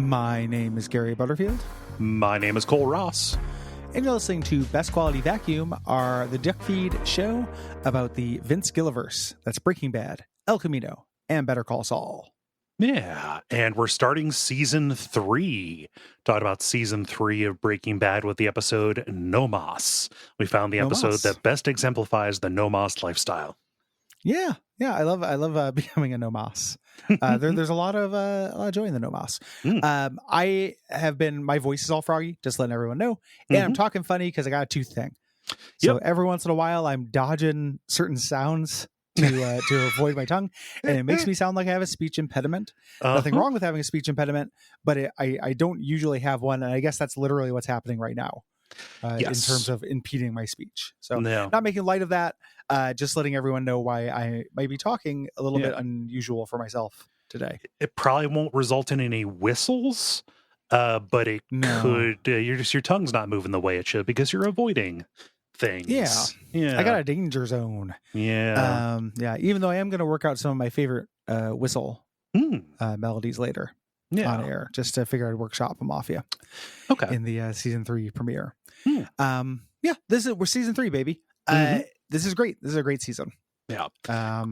My name is Gary Butterfield. My name is Cole Ross. And you're listening to Best Quality Vacuum, the Duckfeed show about the Vince Gilliverse. That's Breaking Bad, El Camino, and Better Call Saul. Yeah, and we're starting season 3. Talking about season 3 of Breaking Bad with the episode No Mas. We found the episode that best exemplifies the No Mas lifestyle. Yeah, I love becoming a No Mas. There's a lot of joy in the No Mas. My voice is all froggy, just letting everyone know. And I'm talking funny because I got a tooth thing. So every once in a while, I'm dodging certain sounds to avoid my tongue, and it makes me sound like I have a speech impediment. Nothing wrong with having a speech impediment, but I don't usually have one, and I guess that's literally what's happening right now in terms of impeding my speech. So not making light of that, just letting everyone know why I might be talking a little bit unusual for myself today. It probably won't result in any whistles, but it could. Your tongue's not moving the way it should because you're avoiding things. Yeah. I got a danger zone. Even though I am going to work out some of my favorite whistle melodies later on air, just to figure out workshop them off you. Okay. In the season 3 premiere. We're season 3, baby. This is great. This is a great season. Yeah.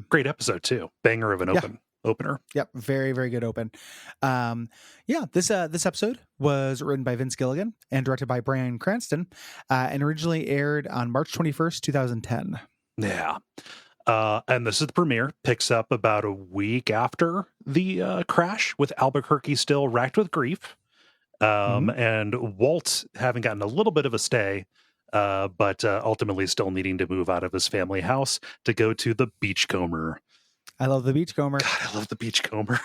Great episode too. Banger of an opener. Yep. Very, very good open. This episode was written by Vince Gilligan and directed by Bryan Cranston, and originally aired on March 21st, 2010. Yeah. And this is the premiere. Picks up about a week after the crash, with Albuquerque still racked with grief. And Walt having gotten a little bit of a stay, but ultimately still needing to move out of his family house to go to the Beachcomber. I love the Beachcomber. God, I love the Beachcomber.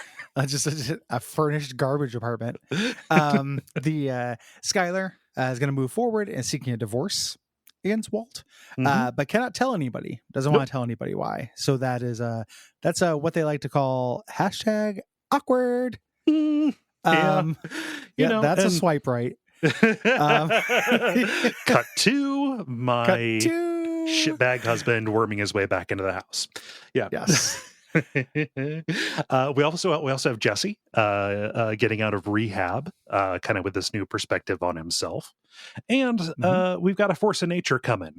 Just a furnished garbage apartment. The Skylar is going to move forward and seeking a divorce against Walt, but cannot tell anybody. Doesn't want to tell anybody why. So that's what they like to call #awkward. That's a swipe right. Cut to my shitbag husband worming his way back into the house. Yeah. Yes. We also have Jesse getting out of rehab, kind of with this new perspective on himself, and we've got a force of nature coming.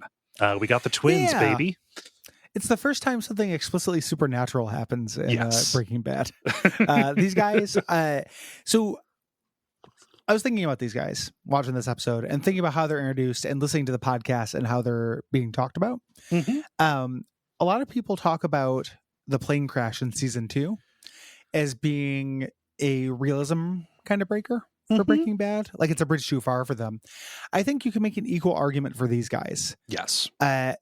We got the twins, baby. It's the first time something explicitly supernatural happens in Breaking Bad. These guys. So I was thinking about these guys watching this episode and thinking about how they're introduced and listening to the podcast and how they're being talked about. A lot of people talk about the plane crash in season 2 as being a realism kind of breaker for Breaking Bad. Like it's a bridge too far for them. I think you can make an equal argument for these guys. Yes.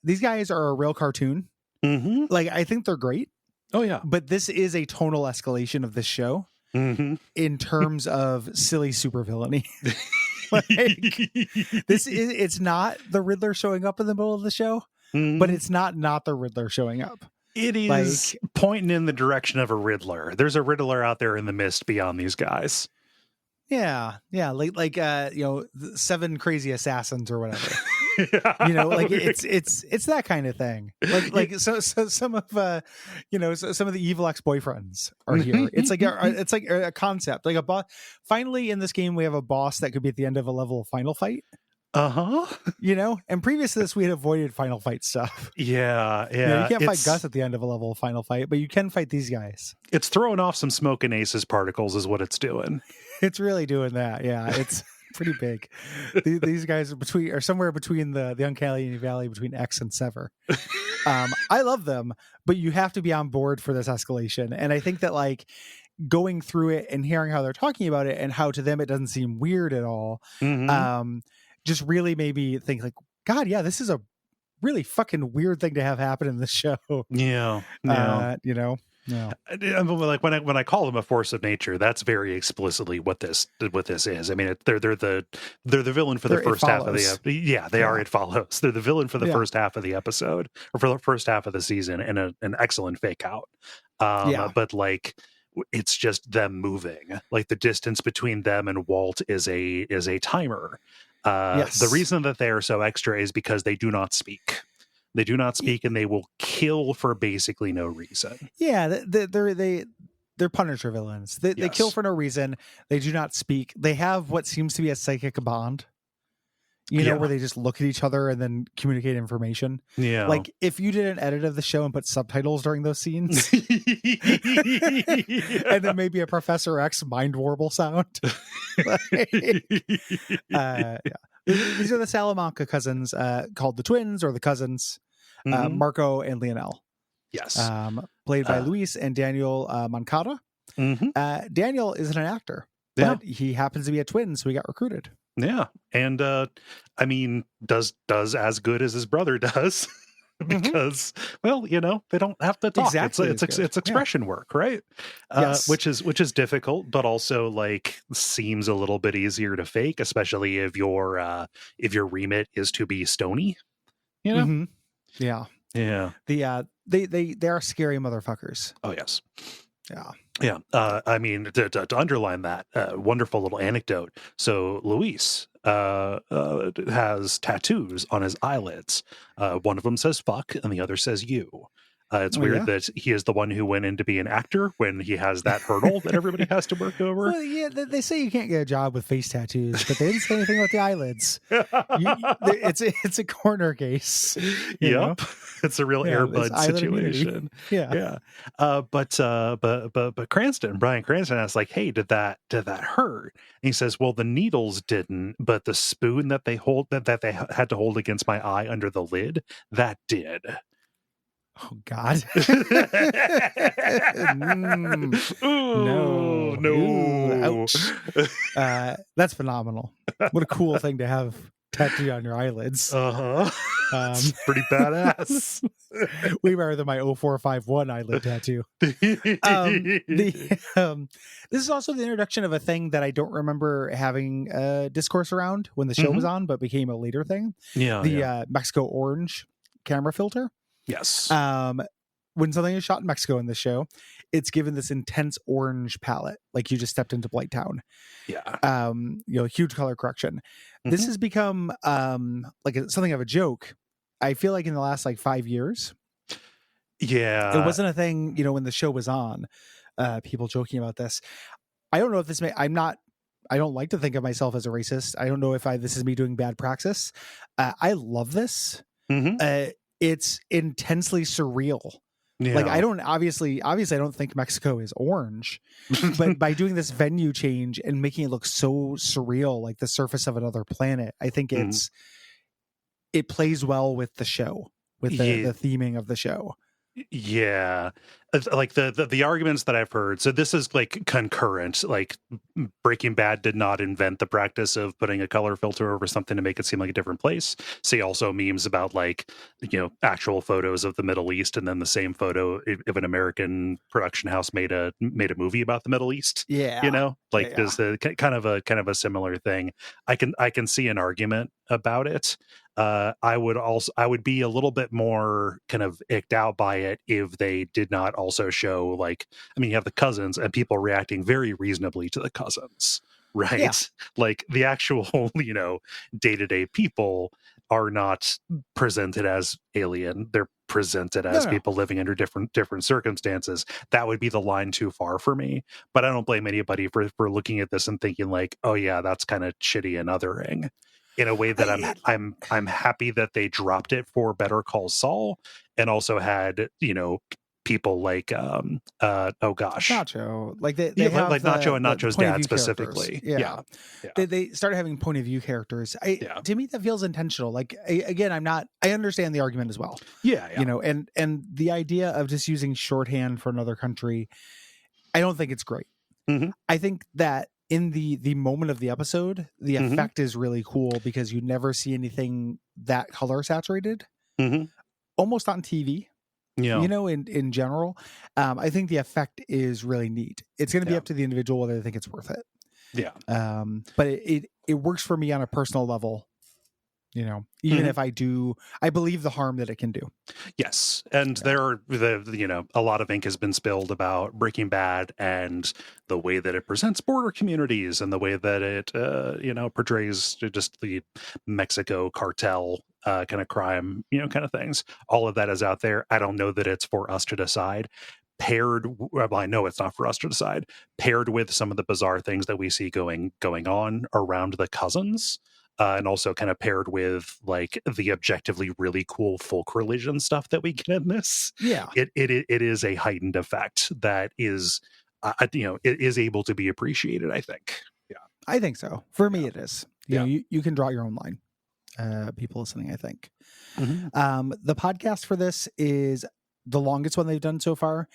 These guys are a real cartoon. Like I think they're great. Oh yeah. But this is a tonal escalation of this show in terms of silly supervillainy. It's not the Riddler showing up in the middle of the show, but it's not the Riddler showing up. It is pointing in the direction of a Riddler. There's a Riddler out there in the mist beyond these guys. Yeah. Like 7 crazy assassins or whatever. It's that kind of thing. So some of some of the evil ex-boyfriends are here. It's like a concept, like a boss. Finally, in this game, we have a boss that could be at the end of a level final fight. And previous to this, we had avoided final fight stuff. Yeah. You can't fight Gus at the end of a level of final fight, but you can fight these guys. It's throwing off some smoke and aces particles is what it's doing. It's really doing that. Yeah, it's pretty big. These guys are somewhere between the uncanny valley between X and Sever. I love them, but you have to be on board for this escalation. And I think that going through it and hearing how they're talking about it and how to them it doesn't seem weird at all. Just really made me think God, this is a really fucking weird thing to have happen in this show. Yeah. Like when I call them a force of nature, that's very explicitly what this is. I mean, they're the villain for the first half of the they are. It follows. They're the villain for the first half of the episode, or for the first half of the season, and an excellent fake out. But it's just them moving. Like the distance between them and Walt is a timer. The reason that they are so extra is because they do not speak. They do not speak, and they will kill for basically no reason. Yeah, they're Punisher villains. They kill for no reason. They do not speak. They have what seems to be a psychic bond. You know, where they just look at each other and then communicate information. Yeah. Like if you did an edit of the show and put subtitles during those scenes, and then maybe a Professor X mind warble sound. Yeah. These are the Salamanca cousins, called the twins or the cousins, Marco and Lionel. Yes. Played by Luis and Daniel Moncada. Daniel isn't an actor, but he happens to be a twin, so he got recruited. Yeah, and I mean, does as good as his brother does, because well, you know, they don't have to talk. Exactly, it's expression work, right? Yes. Which is difficult, but also like seems a little bit easier to fake, especially if your remit is to be stony. You know? Yeah. They are scary motherfuckers. Oh yes. Yeah. Yeah. I mean, to underline that, wonderful little anecdote. So Luis has tattoos on his eyelids. One of them says fuck and the other says you. It's weird that he is the one who went in to be an actor when he has that hurdle that everybody has to work over. Well, yeah, they say you can't get a job with face tattoos, but they didn't say anything about the eyelids. It's a corner case. You know? It's a real Airbud situation. But Bryan Cranston asks, like, hey, did that hurt? And he says, well, the needles didn't, but the spoon that they had to hold against my eye under the lid, that did. Oh God! No. Ooh, ouch! That's phenomenal. What a cool thing to have tattooed on your eyelids. It's pretty badass. Way better than my 0451 eyelid tattoo. This is also the introduction of a thing that I don't remember having discourse around when the show was on, but became a later thing. The Mexico orange camera filter. Yes. When something is shot in Mexico in this show, it's given this intense orange palette, like you just stepped into Blighttown. Yeah. Huge color correction. This has become like something of a joke. I feel like in the last 5 years. Yeah. It wasn't a thing, when the show was on, people joking about this. I don't know if this I don't like to think of myself as a racist. I don't know if this is me doing bad praxis. I love this. It's intensely surreal. Yeah. Like I don't obviously I don't think Mexico is orange, but by doing this venue change and making it look so surreal, like the surface of another planet, I think it plays well with the show, with the theming of the show. Yeah, like the arguments that I've heard. So this is like concurrent. Like Breaking Bad did not invent the practice of putting a color filter over something to make it seem like a different place. See also memes about actual photos of the Middle East, and then the same photo if an American production house made a movie about the Middle East. Yeah, there's the kind of a similar thing. I can see an argument about it. I would be a little bit more kind of icked out by it if they did not also show you have the cousins and people reacting very reasonably to the cousins, right? Yeah. Like the actual, day-to-day people are not presented as alien. They're presented as people living under different circumstances. That would be the line too far for me. But I don't blame anybody for looking at this and thinking like, oh yeah, that's kind of shitty and othering. In a way that I'm happy that they dropped it for Better Call Saul, and also had people like Nacho, like they have like Nacho and Nacho's dad specifically. Yeah. They started having point of view characters. To me that feels intentional. Like again, I understand the argument as well. Yeah. And the idea of just using shorthand for another country, I don't think it's great. I think that in the moment of the episode, the effect is really cool because you never see anything that color saturated, almost on TV. Yeah, in general, I think the effect is really neat. It's going to be up to the individual whether they think it's worth it. Yeah, but it works for me on a personal level. Even if I believe the harm that it can do. Yes. And there are a lot of ink has been spilled about Breaking Bad and the way that it presents border communities and the way that it, portrays just the Mexico cartel kind of crime, kind of things. All of that is out there. I don't know that it's for us to decide. well, I know it's not for us to decide, paired with some of the bizarre things that we see going on around the cousins, and also kind of paired with like the objectively really cool folk religion stuff that we get in this. It is a heightened effect that is, it is able to be appreciated, I think. Yeah, I think so. For me, it is. You know, you can draw your own line. People listening, I think. The podcast for this is the longest one they've done so far,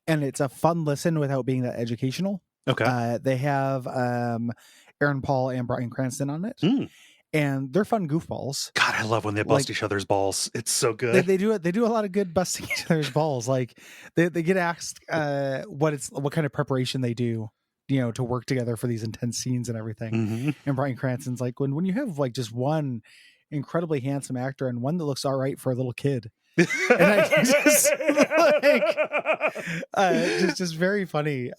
and it's a fun listen without being that educational. Okay. They have Aaron Paul and Bryan Cranston on it, and they're fun goofballs. God, I love when they bust each other's balls. It's so good. They do it. They do a lot of good busting each other's balls. Like they get asked what kind of preparation they do, you know, to work together for these intense scenes and everything. And Bryan Cranston's like, when you have like just one incredibly handsome actor and one that looks all right for a little kid. And I just just very funny.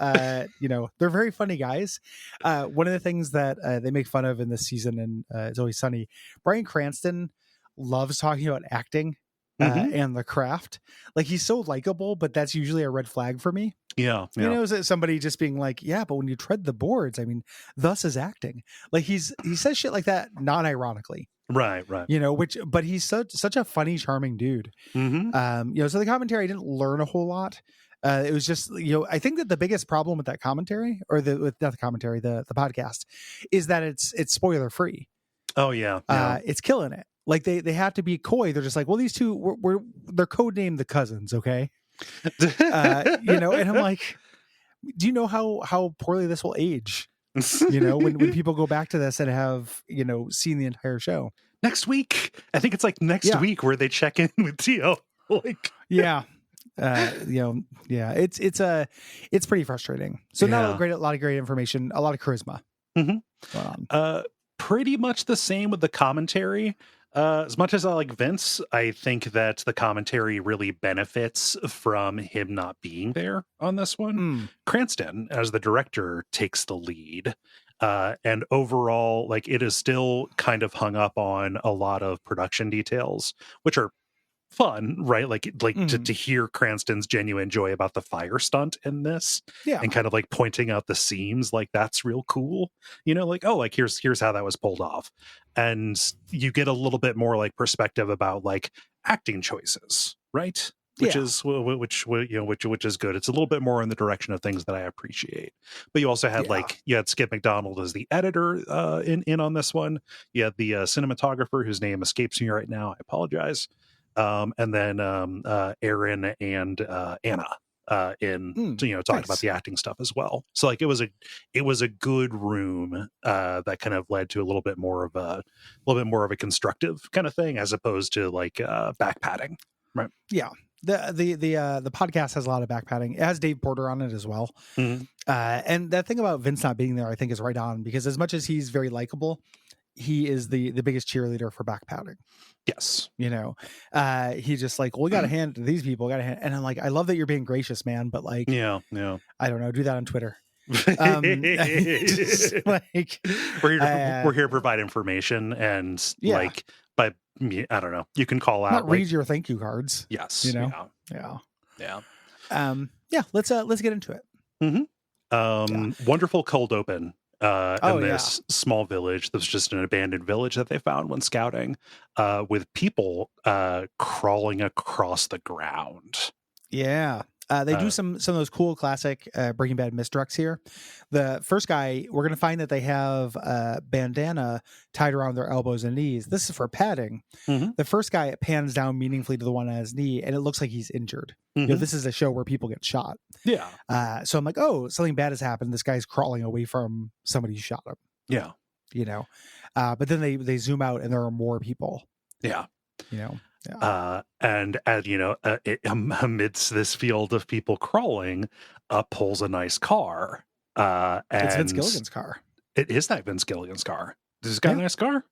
You know, they're very funny guys. One of the things that they make fun of in this season, and It's Always Sunny, Bryan Cranston loves talking about acting and the craft. Like, he's so likable, but that's usually a red flag for me. Yeah. You know, somebody just being like, yeah, but when you tread the boards, I mean, thus is acting. Like, he says shit like that non-ironically. Right. You know, but he's such a funny, charming dude. You know, so the commentary, I didn't learn a whole lot. It was just, you know, I think that the biggest problem with that commentary, or the podcast, is that it's spoiler free. Oh yeah. It's killing it. Like they have to be coy. They're just like, well, these two they're codenamed the cousins, okay? You know, and I'm like, do you know how poorly this will age? You know, when people go back to this and have, you know, seen the entire show. Next week, I think it's like next week where they check in with Tio. Like, you know, it's pretty frustrating. So not a lot of great information, a lot of charisma. Pretty much the same with the commentary. As much as I like Vince, I think that the commentary really benefits from him not being there on this one. Cranston, as the director, takes the lead. And overall, like, it is still kind of hung up on a lot of production details, which are fun, right? Like to hear Cranston's genuine joy about the fire stunt in this, and kind of like pointing out the seams, like, that's real cool, you know, like, oh, like here's how that was pulled off. And you get a little bit more like perspective about like acting choices, right? Which is good. It's a little bit more in the direction of things that I appreciate. But you also had you had Skip McDonald as the editor in on this one. You had the cinematographer, whose name escapes me right now. I apologize. And then Aaron and Anna talking about the acting stuff as well. So like it was a good room that kind of led to a little bit more of a constructive kind of thing, as opposed to like back padding, right? Yeah. The podcast has a lot of back padding. It has Dave Porter on it as well. And that thing about Vince not being there, I think, is right on, because as much as he's very likable, he is the biggest cheerleader for back padding. Yes. You know, he's just like, well, we got to hand it to these people. And I'm like, I love that you're being gracious, man. But like, I don't know, do that on Twitter. Just, like, we're here to provide information, and like, but I don't know, you can call out, not read your thank you cards. Yes. You know? Yeah. Let's get into it. Wonderful cold open. In this small village that was just an abandoned village that they found when scouting, with people crawling across the ground. They do some of those cool classic Breaking Bad misdirects here. The first guy, we're going to find that they have a bandana tied around their elbows and knees. This is for padding. The first guy, it pans down meaningfully to the one on his knee, and it looks like he's injured. You know, this is a show where people get shot. So I'm like, oh, something bad has happened. This guy's crawling away from somebody who shot him. You know, but then they zoom out and there are more people. You know. And amidst this field of people crawling, up pulls a nice car. And it's Vince Gilligan's car. It is that Vince Gilligan's car. Does this guy have a nice car?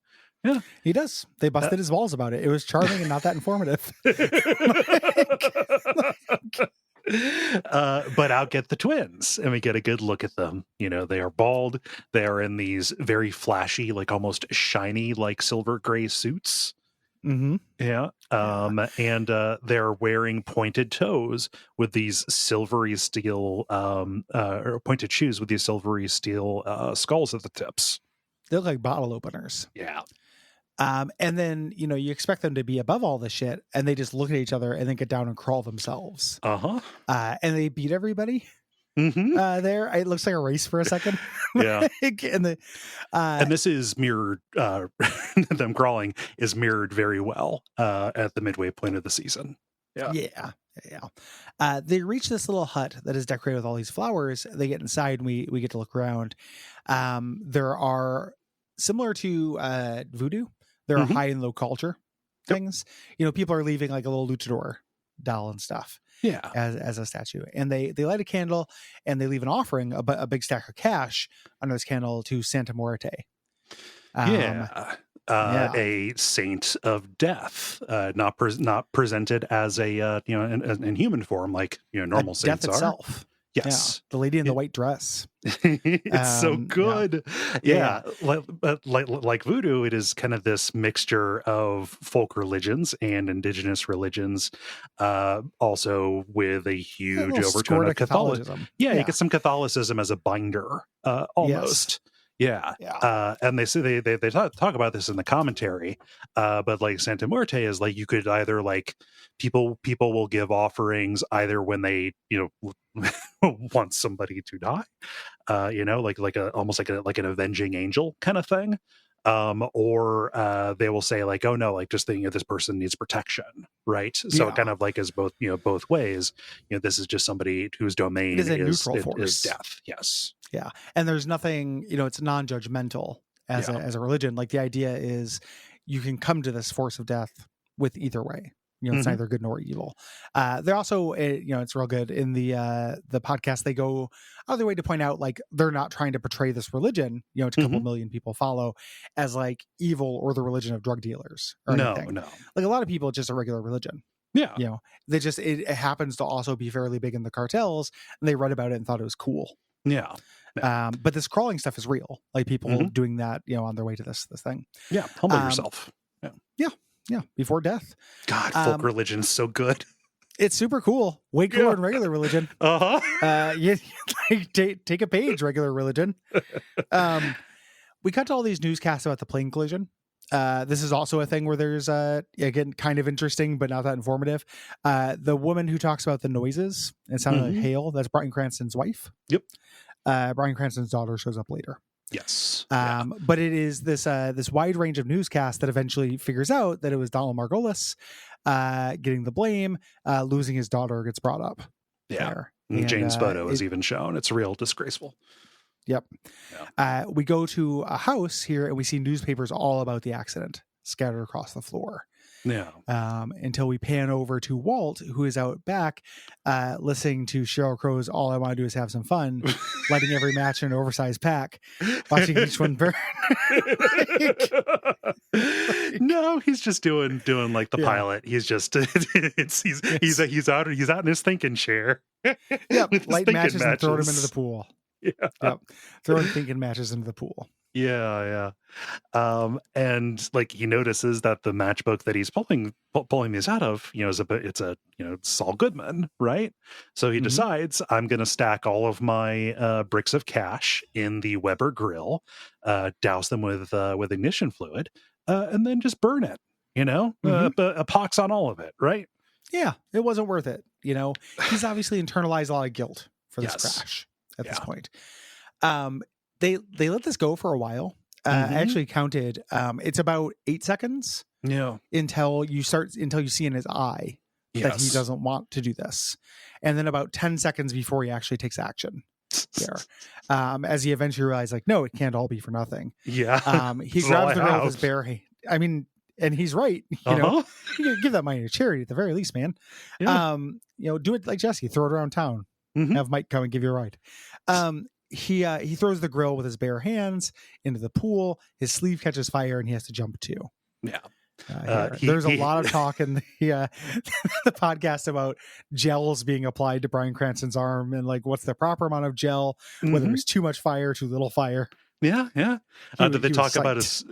Yeah, he does. They busted his balls about it. It was charming and not that informative. But out get the twins, and we get a good look at them. You know, they are bald. They are in these very flashy, like almost shiny, like silver gray suits. Mm-hmm. Yeah. And they're wearing pointed toes with these silvery steel, or pointed shoes with these silvery steel skulls at the tips. They look like bottle openers. Yeah. And then, you expect them to be above all this shit, and they just look at each other and then get down and crawl themselves. Uh-huh. And they beat everybody. Mm-hmm. There, it looks like a race for a second. Yeah. And this is mirrored, them crawling is mirrored very well at the midway point of the season. Yeah. They reach this little hut that is decorated with all these flowers. They get inside, and we get to look around. There are, similar to voodoo, there are high and low culture things. People are leaving like a little luchador doll and stuff. Yeah, as a statue, and they light a candle and they leave an offering, a big stack of cash under this candle to Santa Muerte. A saint of death, not presented as a in human form like normal saints death itself. Yes, the lady in the white dress. It's so good. Yeah. Like voodoo, it is kind of this mixture of folk religions and indigenous religions, also with a huge overtone of Catholicism. Yeah, you get some Catholicism as a binder, almost. Yes. Yeah. And they say they talk about this in the commentary, but like Santa Muerte is like, you could either like people will give offerings either when they want somebody to die, almost like an avenging angel kind of thing, or they will say like, oh no, like just thinking this person needs protection, right? So it kind of like is both ways. This is just somebody whose domain is a neutral force. Is death. Yes. Yeah, and there's nothing, it's non-judgmental as a religion. Like the idea is you can come to this force of death with either way. It's neither good nor evil. They're also, it's real good in the podcast. They go out of their way to point out like they're not trying to portray this religion, to a couple million people follow, as like evil or the religion of drug dealers or anything. No. Like a lot of people, it's just a regular religion. Yeah, they just it happens to also be fairly big in the cartels, and they read about it and thought it was cool. Yeah. But this crawling stuff is real. Like people doing that, on their way to this thing. Yeah, humble yourself. Yeah, before death. God, folk religion is so good. It's super cool. Way cooler than regular religion. Take a page, regular religion. We cut to all these newscasts about the plane collision. This is also a thing where there's again kind of interesting but not that informative. The woman who talks about the noises, it sounded like hail. That's Bryan Cranston's wife. Yep. Bryan Cranston's daughter shows up later. Yes. But it is this wide range of newscasts that eventually figures out that it was Donald Margolis getting the blame. Losing his daughter gets brought up. Yeah. And Jane's photo is even shown. It's real disgraceful. Yep. Yeah. We go to a house here and we see newspapers all about the accident scattered across the floor. Yeah. Until we pan over to Walt, who is out back listening to Sheryl Crow's "All I Want to Do Is Have Some Fun," lighting every match in an oversized pack, watching each one burn. No, he's just doing like the pilot. He's just he's out in his thinking chair. Yep, light matches and throw them into the pool. Yeah. Yep. Throwing thinking matches into the pool. Yeah. And like he notices that the matchbook that he's pulling these out of, it's Saul Goodman, right? So he decides, I'm going to stack all of my bricks of cash in the Weber grill, douse them with ignition fluid, and then just burn it. A pox on all of it, right? Yeah, it wasn't worth it. He's obviously internalized a lot of guilt for this crash at this point. They let this go for a while. I actually counted. It's about 8 seconds. Yeah. Until you see in his eye that he doesn't want to do this, and then about 10 seconds before he actually takes action. There, as he eventually realizes, like, no, it can't all be for nothing. Yeah. He grabs the grill with his bare hand. I mean, and he's right. You can give that money to charity at the very least, man. Yeah. Do it like Jesse. Throw it around town. Have Mike come and give you a ride. He throws the grill with his bare hands into the pool. His sleeve catches fire, and he has to jump too. Yeah. There's a lot of talk in the podcast about gels being applied to Bryan Cranston's arm and like what's the proper amount of gel, whether it's too much fire, too little fire. Yeah. Did they talk about his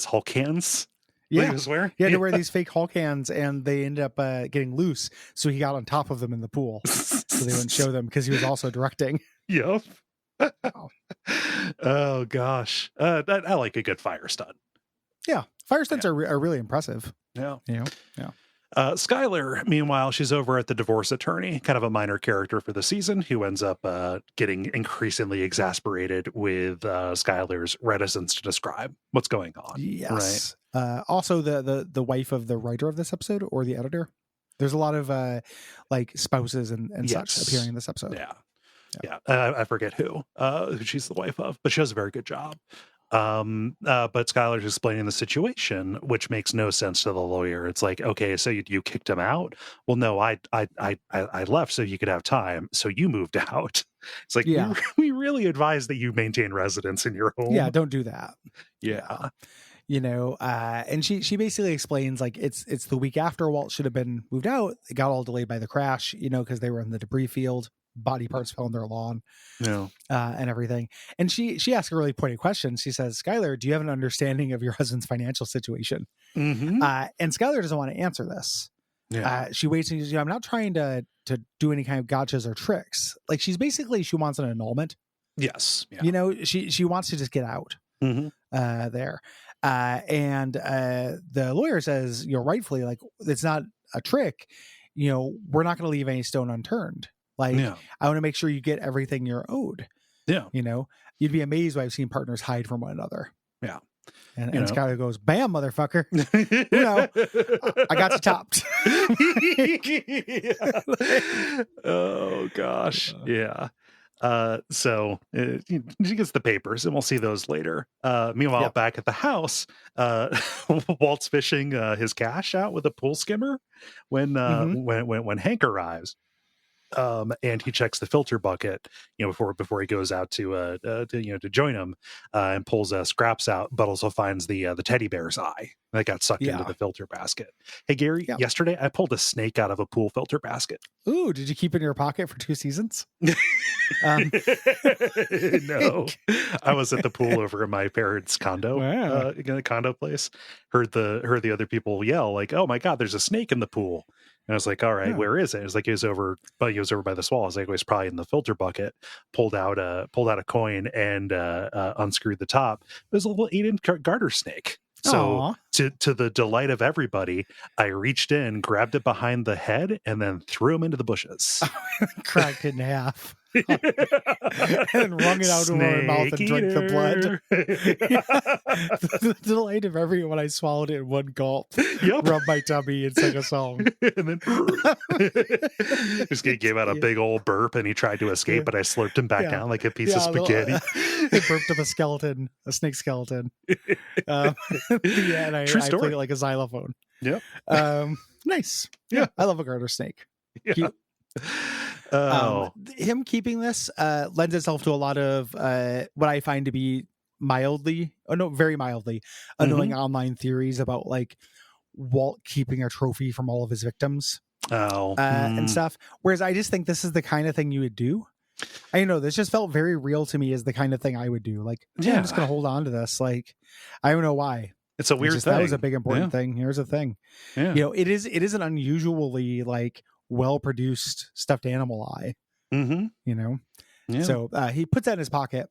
Hulk hands? Yeah, he was wearing. He had to wear these fake Hulk hands, and they ended up getting loose. So he got on top of them in the pool, so they wouldn't show them because he was also directing. Yep. Oh gosh, I like a good fire stunt. Yeah, fire stunts are really impressive. Yeah, yeah. Skylar, meanwhile, she's over at the divorce attorney, kind of a minor character for the season, who ends up getting increasingly exasperated with Skylar's reticence to describe what's going on. Yes. Right. Also, the wife of the writer of this episode, or the editor. There's a lot of like spouses and such appearing in this episode. Yeah. I forget who she's the wife of, but she does a very good job. But Skylar's explaining the situation, which makes no sense to the lawyer. It's like, okay, so you kicked him out? Well, no, I left so you could have time, so you moved out. It's like, we really advise that you maintain residence in your home. Yeah, don't do that. Yeah. You know, and she basically explains, like, it's the week after Walt should have been moved out. It got all delayed by the crash, you know, because they were in the debris field. Body parts fell on their lawn, and everything. And she asked a really pointed question. She says, "Skylar, do you have an understanding of your husband's financial situation?" Mm-hmm. And Skylar doesn't want to answer this. She waits and says, "I'm not trying to do any kind of gotchas or tricks." Like, she wants an annulment. Yes, you know, she wants to just get out. Mm-hmm. There, and the lawyer says, rightfully, like, it's not a trick. You know, we're not going to leave any stone unturned. Like, I want to make sure you get everything you're owed. Yeah. You know, you'd be amazed why I've seen partners hide from one another. Yeah. And Skylar goes, "Bam, motherfucker." I got you topped. Oh, gosh. Yeah. So she gets the papers, and we'll see those later. Meanwhile, back at the house, Walt's fishing his cash out with a pool skimmer when Hank arrives. And he checks the filter bucket, before he goes out to join him, and pulls scraps out, but also finds the teddy bear's eye that got sucked into the filter basket. Hey, Gary, yesterday I pulled a snake out of a pool filter basket. Ooh, did you keep it in your pocket for 2 seasons? No, I was at the pool over in my parents' condo, in a condo place. Heard the other people yell, like, "Oh my God, there's a snake in the pool!" And I was like, "All right, where is it?" It was like, he was over by the wall. I was like, "It was probably in the filter bucket." Pulled out a coin and unscrewed the top. It was a little 8-inch garter snake. So to the delight of everybody, I reached in, grabbed it behind the head, and then threw him into the bushes. Cracked it in half. And wrung it out of my mouth and drank the blood. The delight of everyone when I swallowed it in one gulp. Rubbed my tummy and sang a song. And then just gave out a big old burp, and he tried to escape, but I slurped him back down like a piece of spaghetti. I burped him a snake skeleton. And I played it like a xylophone. Yep. Nice. Yeah. I love a garter snake. Yeah. Cute. Him keeping this lends itself to a lot of what I find to be very mildly annoying online theories about, like, Walt keeping a trophy from all of his victims and stuff. Whereas I just think this is the kind of thing you would do. I know this just felt very real to me as the kind of thing I would do. Like, I'm just going to hold on to this. Like, I don't know why. It's a weird thing. That was a big important thing. Here's the thing. Yeah. It is an unusually, like, well-produced stuffed animal eye. So he puts that in his pocket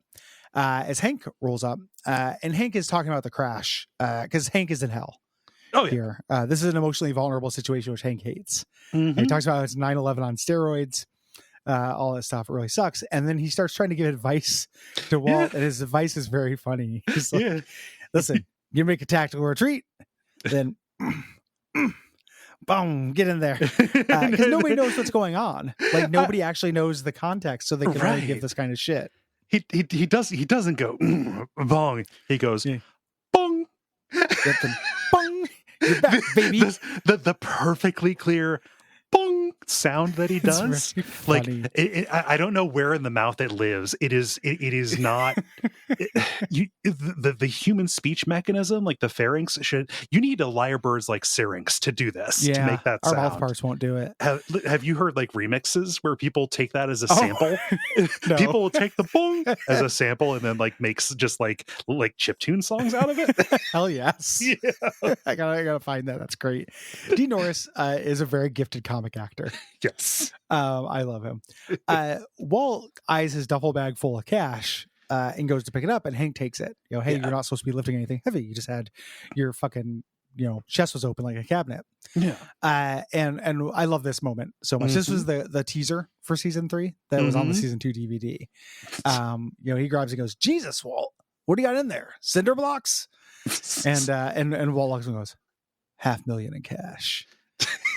as Hank rolls up, and Hank is talking about the crash because Hank is in hell. Here, this is an emotionally vulnerable situation which Hank hates. And he talks about his 9/11 on steroids, all that stuff. It really sucks. And then he starts trying to give advice to Walt, and his advice is very funny. He's like, "Listen, you make a tactical retreat, then boom, get in there," because nobody knows what's going on. Like, nobody actually knows the context, so they can only give this kind of shit. He doesn't go bong. He goes bong. Bong. You're back, baby. The perfectly clear bong sound that he does. Like I don't know where in the mouth it lives. It is not the human speech mechanism, like the pharynx you need a lyrebird's like syrinx to do this, to make that sound. Our mouth parts won't do it. Have you heard like remixes where people take that as a sample? No. People will take the bong as a sample and then like makes just like chiptune songs out of it. Hell yes. Yeah. I gotta find that. That's great. Dean Norris is a very gifted comic actor. Yes. I love him. Walt eyes his duffel bag full of cash and goes to pick it up, and Hank takes it. You know, hey, you're not supposed to be lifting anything heavy. You just had your fucking, chest was open like a cabinet. Yeah. And I love this moment so much. This was the teaser for season 3 that was on the season 2 DVD. He grabs and goes, Jesus, Walt, what do you got in there? Cinder blocks? And Walt looks and goes, $500,000 in cash.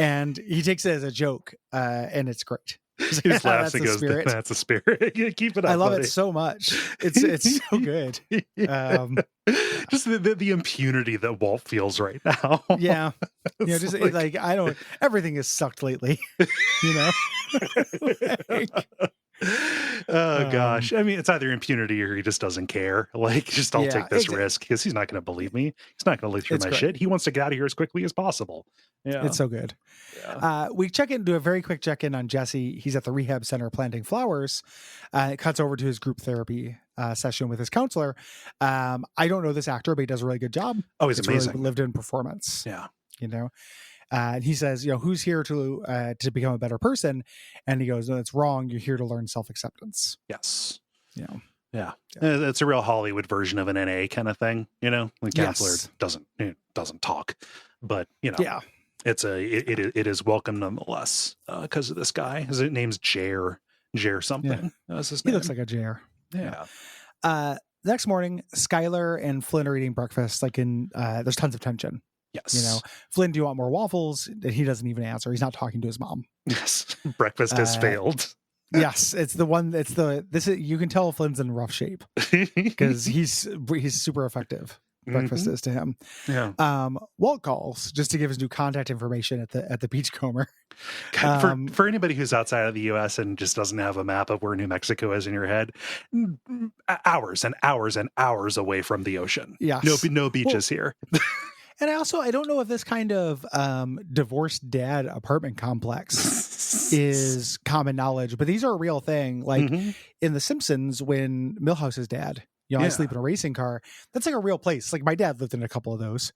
And he takes it as a joke, and it's great. He just laughs and goes, that's a spirit. Keep it up. I love buddy. it so much. It's so good. Just the impunity that Walt feels right now. Yeah. Just like everything is sucked lately. Oh gosh. I mean, it's either impunity or he just doesn't care. Like, just I'll take this risk because he's not going to believe me. He's not going to look through my shit. He wants to get out of here as quickly as possible. Yeah. It's so good. Yeah. We do a very quick check-in on Jesse. He's at the rehab center planting flowers. It cuts over to his group therapy session with his counselor. I don't know this actor, but he does a really good job. Oh, he's amazing. Really lived in performance. Yeah. And he says, who's here to become a better person? And he goes, no, it's wrong. You're here to learn self-acceptance. Yes. Yeah. It's a real Hollywood version of an NA kind of thing. The counselor doesn't talk, but it is welcome nonetheless because of this guy. His name's Jer something. Yeah. That's his name. He looks like a Jer. Yeah. Next morning, Skylar and Flynn are eating breakfast. There's tons of tension. Yes. Flynn, do you want more waffles? And he doesn't even answer. He's not talking to his mom. Yes. Breakfast has failed. Yes. It's the one. You can tell Flynn's in rough shape because he's super effective. Breakfast is to him. Yeah. Walt calls just to give his new contact information at the beachcomber. For anybody who's outside of the U.S. and just doesn't have a map of where New Mexico is in your head, hours and hours and hours away from the ocean. Yes. No beaches here. And I don't know if this kind of divorced dad apartment complex is common knowledge, but these are a real thing. Like in The Simpsons, when Milhouse's dad, I sleep in a racing car. That's like a real place. Like my dad lived in a couple of those.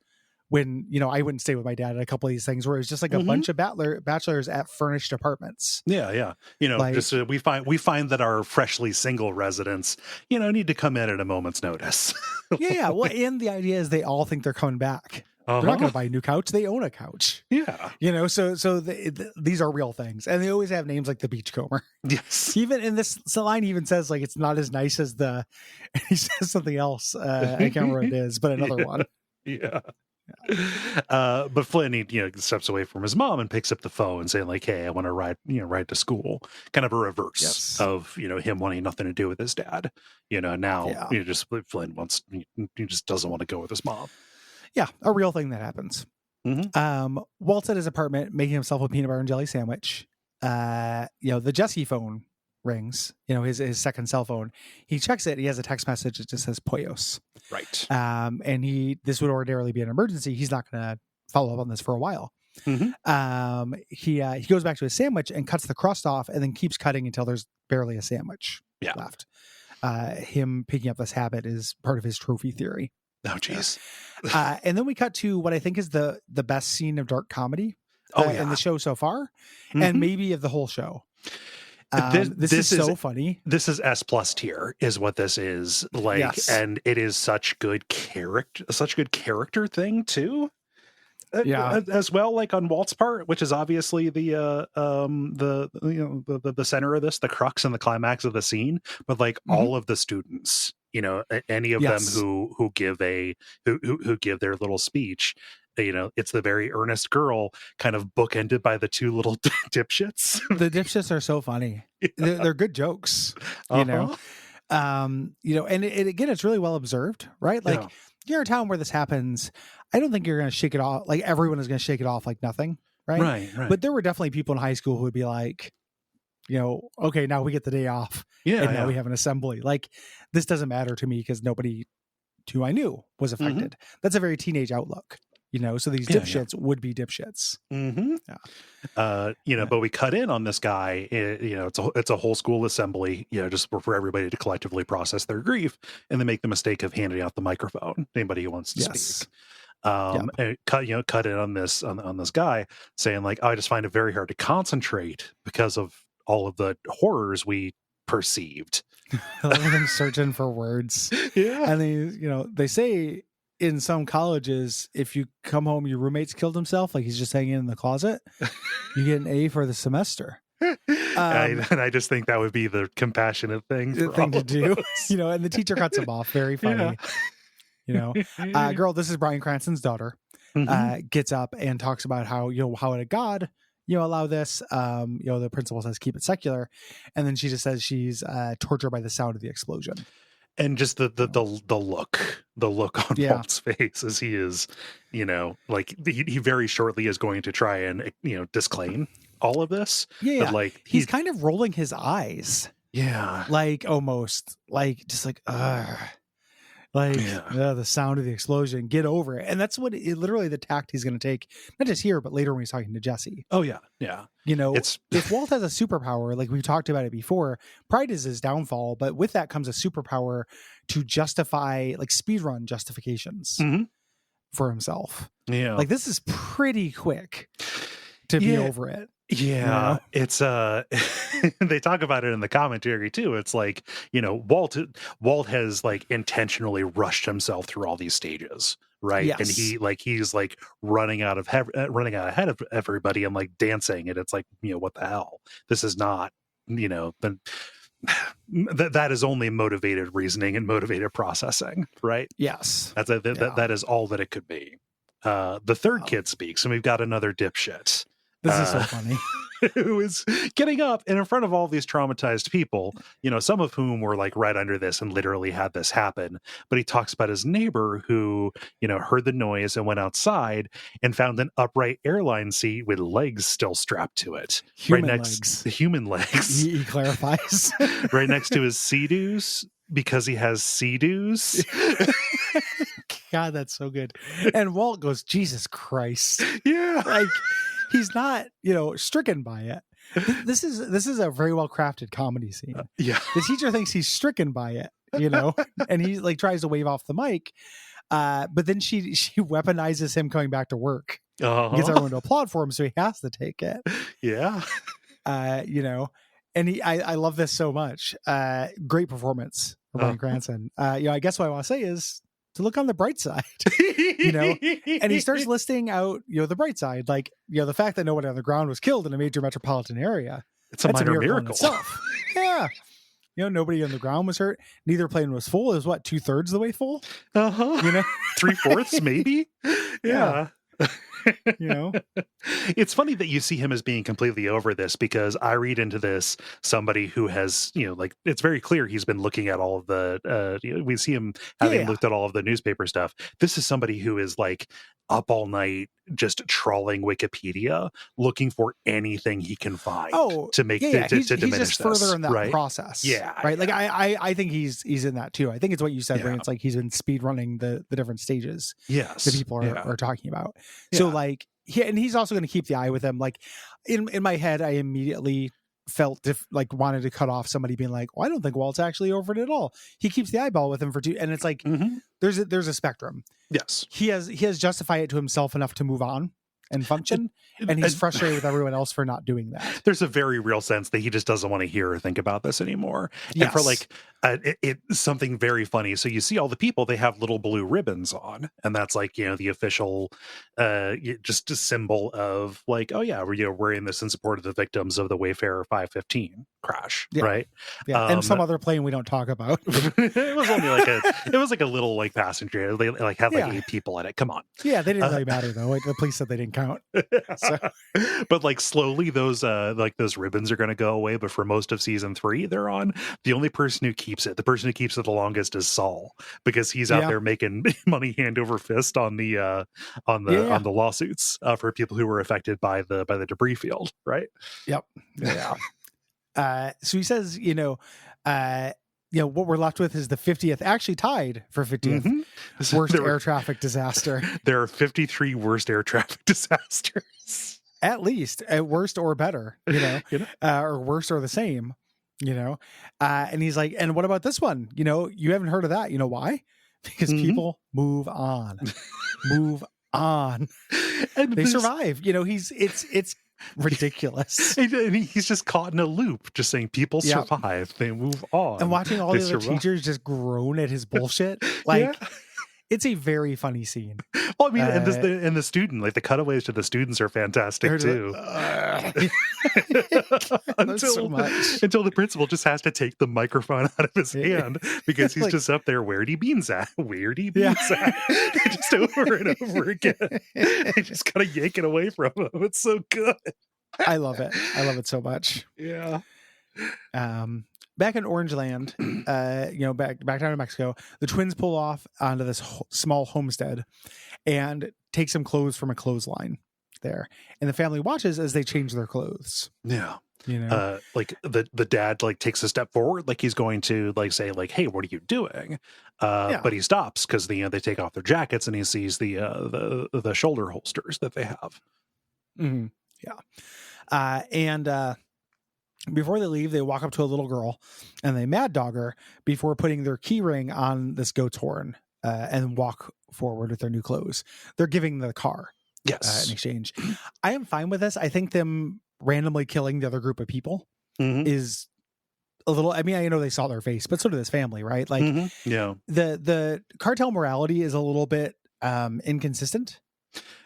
When I wouldn't stay with my dad at a couple of these things where it was just like a bunch of bachelors at furnished apartments. Yeah. We find that our freshly single residents, need to come in at a moment's notice. Yeah. Well, and the idea is they all think they're coming back. They're not going to buy a new couch. They own a couch. Yeah. So these are real things. And they always have names like the Beachcomber. Yes. Even in this line even says like, it's not as nice as he says something else. I can't remember what it is, but another one. Yeah. But Flynn, he steps away from his mom and picks up the phone saying like, hey, I want to ride to school. Kind of a reverse of, him wanting nothing to do with his dad. Now Flynn he just doesn't want to go with his mom. Yeah, a real thing that happens. Walt's at his apartment making himself a peanut butter and jelly sandwich. The Jesse phone rings, his second cell phone. He checks it. He has a text message that just says Poyos. Right. And this would ordinarily be an emergency. He's not going to follow up on this for a while. He goes back to his sandwich and cuts the crust off and then keeps cutting until there's barely a sandwich left. Him picking up this habit is part of his trophy theory. Oh, geez. And then we cut to what I think is the best scene of dark comedy in the show so far, and maybe of the whole show. This is so funny. This is S+ tier, is what this is like, and it is such good character thing too. As well, like on Walt's part, which is obviously the center of this, the crux and the climax of the scene, but like all of the students, any of them who give their little speech, it's the very earnest girl kind of bookended by the two little dipshits. The dipshits are so funny. They're good jokes, and again, it's really well observed, right? Like you're in a town where this happens. I don't think you're going to shake it off. Like everyone is going to shake it off like nothing. Right. But there were definitely people in high school who would be like, okay, now we get the day off. Yeah. And now we have an assembly. Like, this doesn't matter to me because nobody who I knew was affected. That's a very teenage outlook. So these dipshits would be dipshits. But we cut in on this guy. It's a whole school assembly. Just for everybody to collectively process their grief, and they make the mistake of handing out the microphone. Anybody who wants to speak. And cut in on this on this guy saying like, I just find it very hard to concentrate because of all of the horrors we perceived. I'm searching for words. Yeah, and they say. In some colleges, if you come home, your roommate's killed himself, like he's just hanging in the closet, you get an A for the semester. And I just think that would be the compassionate thing to do. And the teacher cuts him off. Very funny. Girl, this is Bryan Cranston's daughter. Gets up and talks about how how would God allow this? The principal says keep it secular, and then she just says she's tortured by the sound of the explosion. And just the look on Walt's face as he is, like he very shortly is going to try and disclaim all of this. Yeah, but like he's kind of rolling his eyes. Yeah, like almost like just like the sound of the explosion. Get over it. And that's what literally the tact he's going to take, not just here, but later when he's talking to Jesse. Oh yeah. If Walt has a superpower, like we've talked about it before, pride is his downfall, but with that comes a superpower to justify like speedrun justifications for himself. Yeah. Like this is pretty quick to be over it. Yeah, it's they talk about it in the commentary too. It's like, Walt has like intentionally rushed himself through all these stages, right? Yes. And he's like running out ahead of everybody and like dancing, and it's like, what the hell? This is not, that is only motivated reasoning and motivated processing, right? Yes. That is all that it could be. The third kid speaks, and we've got another dipshit. This is so funny. Who is getting up and in front of all these traumatized people, some of whom were like right under this and literally had this happen. But he talks about his neighbor who, heard the noise and went outside and found an upright airline seat with legs still strapped to it. Human legs. He clarifies. Right next to his sea-doos because he has sea-doos. God, that's so good. And Walt goes, Jesus Christ. Yeah. Like, he's not, stricken by it. This is a very well crafted comedy scene. The teacher thinks he's stricken by it, and he like tries to wave off the mic, but then she weaponizes him coming back to work. Gets everyone to applaud for him, so he has to take it. Yeah, and I love this so much. Great performance from Bryan Cranston. I guess what I want to say is to look on the bright side, and he starts listing out, the bright side, like, the fact that nobody on the ground was killed in a major metropolitan area. It's a minor miracle. Yeah. Nobody on the ground was hurt. Neither plane was full. It was 2/3 the way full. 3/4 maybe. Yeah. It's funny that you see him as being completely over this, because I read into this somebody who has, like, it's very clear he's been looking at all of the we see him having looked at all of the newspaper stuff. This is somebody who is like up all night just trawling Wikipedia looking for anything he can find to make to he's diminish just this, further in that right? process. Right. Like I think he's in that too. I think it's what you said, where it's like he's been speed running the different stages that people are talking about. So like he's also going to keep the eye with him. Like in my head, I immediately felt wanted to cut off somebody being like, well, I don't think Walt's actually over it at all. He keeps the eyeball with him for two, and it's like there's a spectrum. Yes, he has justified it to himself enough to move on and function, and he's frustrated with everyone else for not doing that. There's a very real sense that he just doesn't want to hear or think about this anymore. Yes. And for like it's something very funny. So you see all the people, they have little blue ribbons on, and that's like, the official just a symbol of like, oh yeah, we're in this in support of the victims of the Wayfarer 515 crash, right? Yeah, and some other plane we don't talk about. It was only like a little like passenger. They like had like 8 people in it. Come on. Yeah, they didn't really matter though. Like, the police said they didn't count. account. So. But like slowly those ribbons are going to go away. But for most of season 3, they're on. The only person who keeps it, the person who keeps it the longest, is Saul, because he's out there making money hand over fist on the lawsuits for people who were affected by the debris field. Right. Yep. Yeah. So he says, what we're left with is the 50th, actually tied for 50th worst air traffic disaster. There are 53 worst air traffic disasters. At least, at worst or better, or worse or the same, and he's like, and what about this one? You haven't heard of that. You know why? Because people move on. And they survive. It's ridiculous. And he's just caught in a loop, just saying people survive, they move on. And watching all the other teachers just groan at his bullshit, it's a very funny scene. Well, I mean, and the student, like the cutaways to the students are fantastic too. Until the principal just has to take the microphone out of his hand because he's just up there. Where'd he beans at? Where'd he beans at? Just over and over again. They just gotta yank it away from him. It's so good. I love it. I love it so much. Yeah. Back in Orangeland, back down in Mexico, the twins pull off onto this small homestead and take some clothes from a clothesline there. And the family watches as they change their clothes. Yeah. Like the dad like takes a step forward, like he's going to like say like, "Hey, what are you doing?" But he stops because they take off their jackets and he sees the shoulder holsters that they have. Mm-hmm. Yeah. Before they leave, they walk up to a little girl and they mad dog her before putting their key ring on this goat's horn and walk forward with their new clothes. They're giving the car in exchange. I am fine with this. I think them randomly killing the other group of people is a little, I mean, I know they saw their face, but so did this family, right? Like the cartel morality is a little bit inconsistent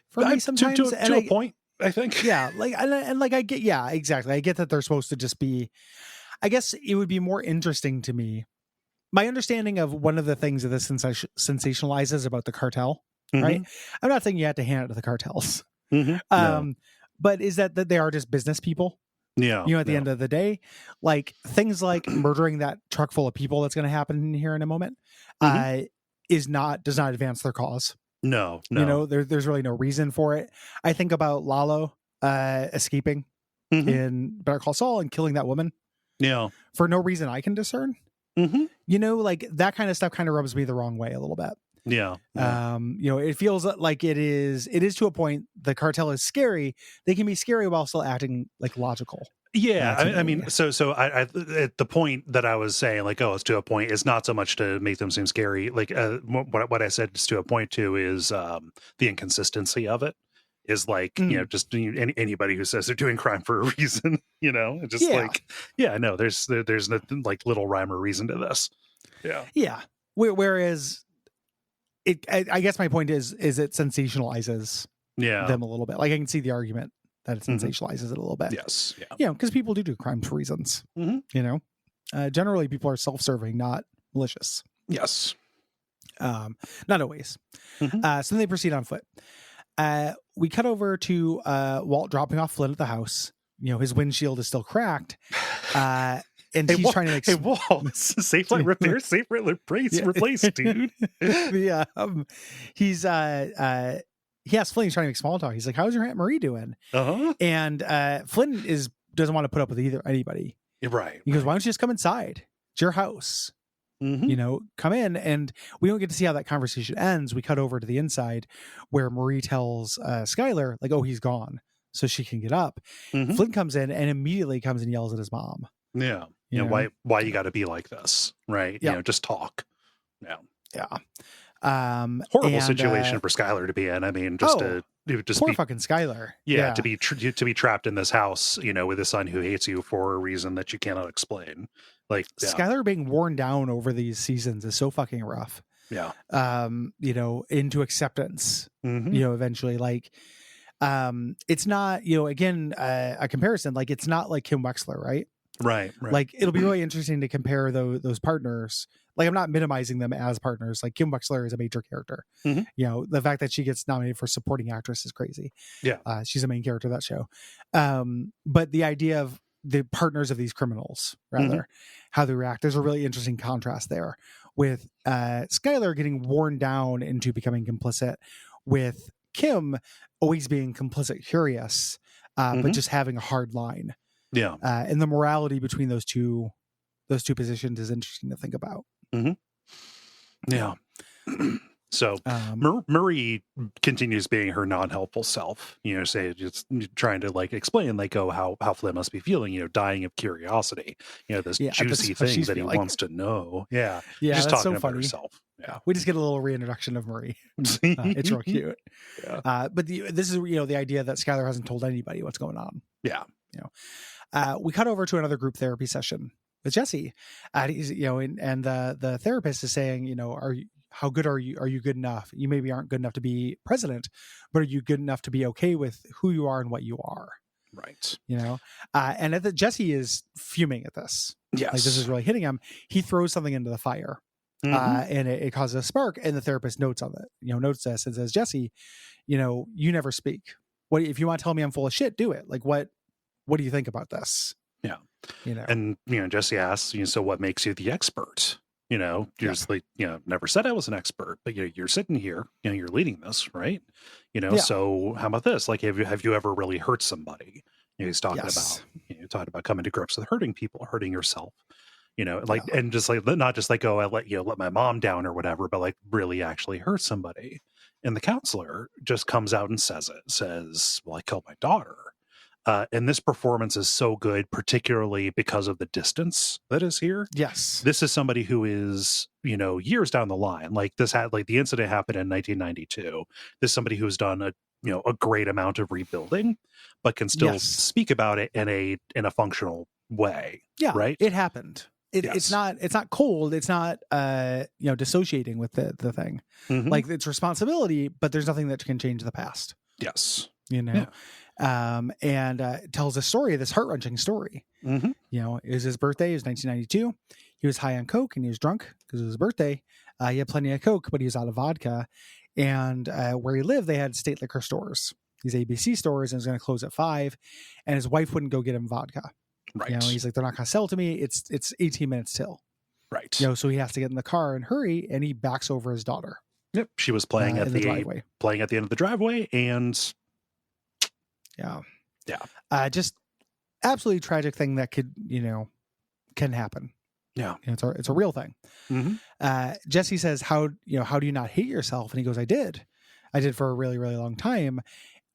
for me sometimes. To a point. I think. Yeah. I get, exactly. I get that they're supposed to just be, I guess it would be more interesting to me. My understanding of one of the things that this sensationalizes about the cartel, right? I'm not saying you have to hand it to the cartels. But is that they are just business people. Yeah. At the end of the day, like things like murdering that truck full of people that's going to happen here in a moment does not advance their cause. No. There's really no reason for it. I think about Lalo escaping in Better Call Saul and killing that woman. Yeah. For no reason I can discern. Like that kind of stuff kind of rubs me the wrong way a little bit. Yeah. It feels like it is to a point. The cartel is scary. They can be scary while still acting like logical. Yeah, I mean, so I at the point that I was saying, like, it's to a point. It's not so much to make them seem scary. Like, what I said is to a point too is the inconsistency of it is like, just anybody who says they're doing crime for a reason, there's nothing like little rhyme or reason to this. Yeah. Whereas I guess my point is it sensationalizes them a little bit. Like I can see the argument that it sensationalizes it a little bit. Yes. Yeah. Because people do crimes for reasons. Generally people are self-serving, not malicious. Yes. Not always. So then they proceed on foot. We cut over to Walt dropping off Flynn at the house. His windshield is still cracked. And he's trying to make Walt, safe line repair, safe replace, dude. Yeah. He asks Flynn, he's trying to make small talk. He's like, "How's your Aunt Marie doing?" And Flynn doesn't want to put up with anybody. Right. He goes, "Why don't you just come inside? It's your house. Come in." And we don't get to see how that conversation ends. We cut over to the inside where Marie tells Skylar, like, "Oh, he's gone," so she can get up. Flynn comes in and immediately comes and yells at his mom. Yeah. Why you got to be like this, right? Just talk. Yeah. Horrible situation for Skylar to be in. I mean, poor fucking Skylar. Yeah, to be trapped in this house, with a son who hates you for a reason that you cannot explain. Like Skylar being worn down over these seasons is so fucking rough. Yeah. Into acceptance. Eventually, like, it's not. Again, a comparison. Like, it's not like Kim Wexler, right? Right. Like, it'll be really interesting to compare those partners. Like, I'm not minimizing them as partners. Like, Kim Wexler is a major character. Mm-hmm. You know, the fact that she gets nominated for supporting actress is crazy. Yeah. She's a main character of that show. But the idea of the partners of these criminals, rather, how they react, there's a really interesting contrast there with Skylar getting worn down into becoming complicit, with Kim always being complicit curious, but just having a hard line. Yeah. And the morality between those two positions is interesting to think about. Yeah. So Marie continues being her non-helpful self, you know, say, just trying to like explain, like, oh, how Flynn must be feeling, you know, dying of curiosity, you know, this juicy thing that he wants to know. Yeah. Just talking about herself. Yeah. We just get a little reintroduction of Marie. It's real cute. Yeah. But this is, you know, the idea that Skylar hasn't told anybody what's going on. Yeah. You know, we cut over to another group therapy session with Jesse. He's, you know, and the therapist is saying, you know, how good are you? Are you good enough? You maybe aren't good enough to be president, but are you good enough to be okay with who you are and what you are? Right. You know, and Jesse is fuming at this. Yes. Like, this is really hitting him. He throws something into the fire, and it causes a spark. And the therapist notes this and says, Jesse, you know, you never speak. What if you want to tell me I'm full of shit? Do it. Like, what do you think about this? Yeah. You know, and, you know, Jesse asks, you know, so what makes you the expert? You know, you're just like, you know, never said I was an expert, but you're sitting here, you know, you're leading this, right? You know, so how about this? Like, have you ever really hurt somebody? You know, he's talking about coming to grips with hurting people, hurting yourself, you know, like, and just like, not just like, oh, I let my mom down or whatever, but like really actually hurt somebody. And the counselor just comes out and says, well, I killed my daughter. And this performance is so good, particularly because of the distance that is here. Yes. This is somebody who is, you know, years down the line. Like, the incident happened in 1992. This is somebody who's done a great amount of rebuilding, but can still speak about it in a functional way. Yeah. Right. It happened. It's not cold. It's not, you know, dissociating with the thing. Like, it's responsibility, but there's nothing that can change the past. Yes. You know? And tells a story, this heart-wrenching story. You know, it was his birthday. It was 1992. He was high on coke and he was drunk because it was his birthday. He had plenty of coke, but he was out of vodka. And where he lived, they had state liquor stores, these ABC stores, and it was going to close at 5. And his wife wouldn't go get him vodka. Right. You know, he's like, they're not going to sell it to me. It's 18 minutes till. Right. You know, so he has to get in the car and hurry, and he backs over his daughter. Yep. She was playing at the driveway. Playing at the end of the driveway, and just absolutely tragic thing that could, you know, can happen. Yeah. You know, it's a real thing. Jesse says, how do you not hate yourself? And he goes, I did for a really, really long time.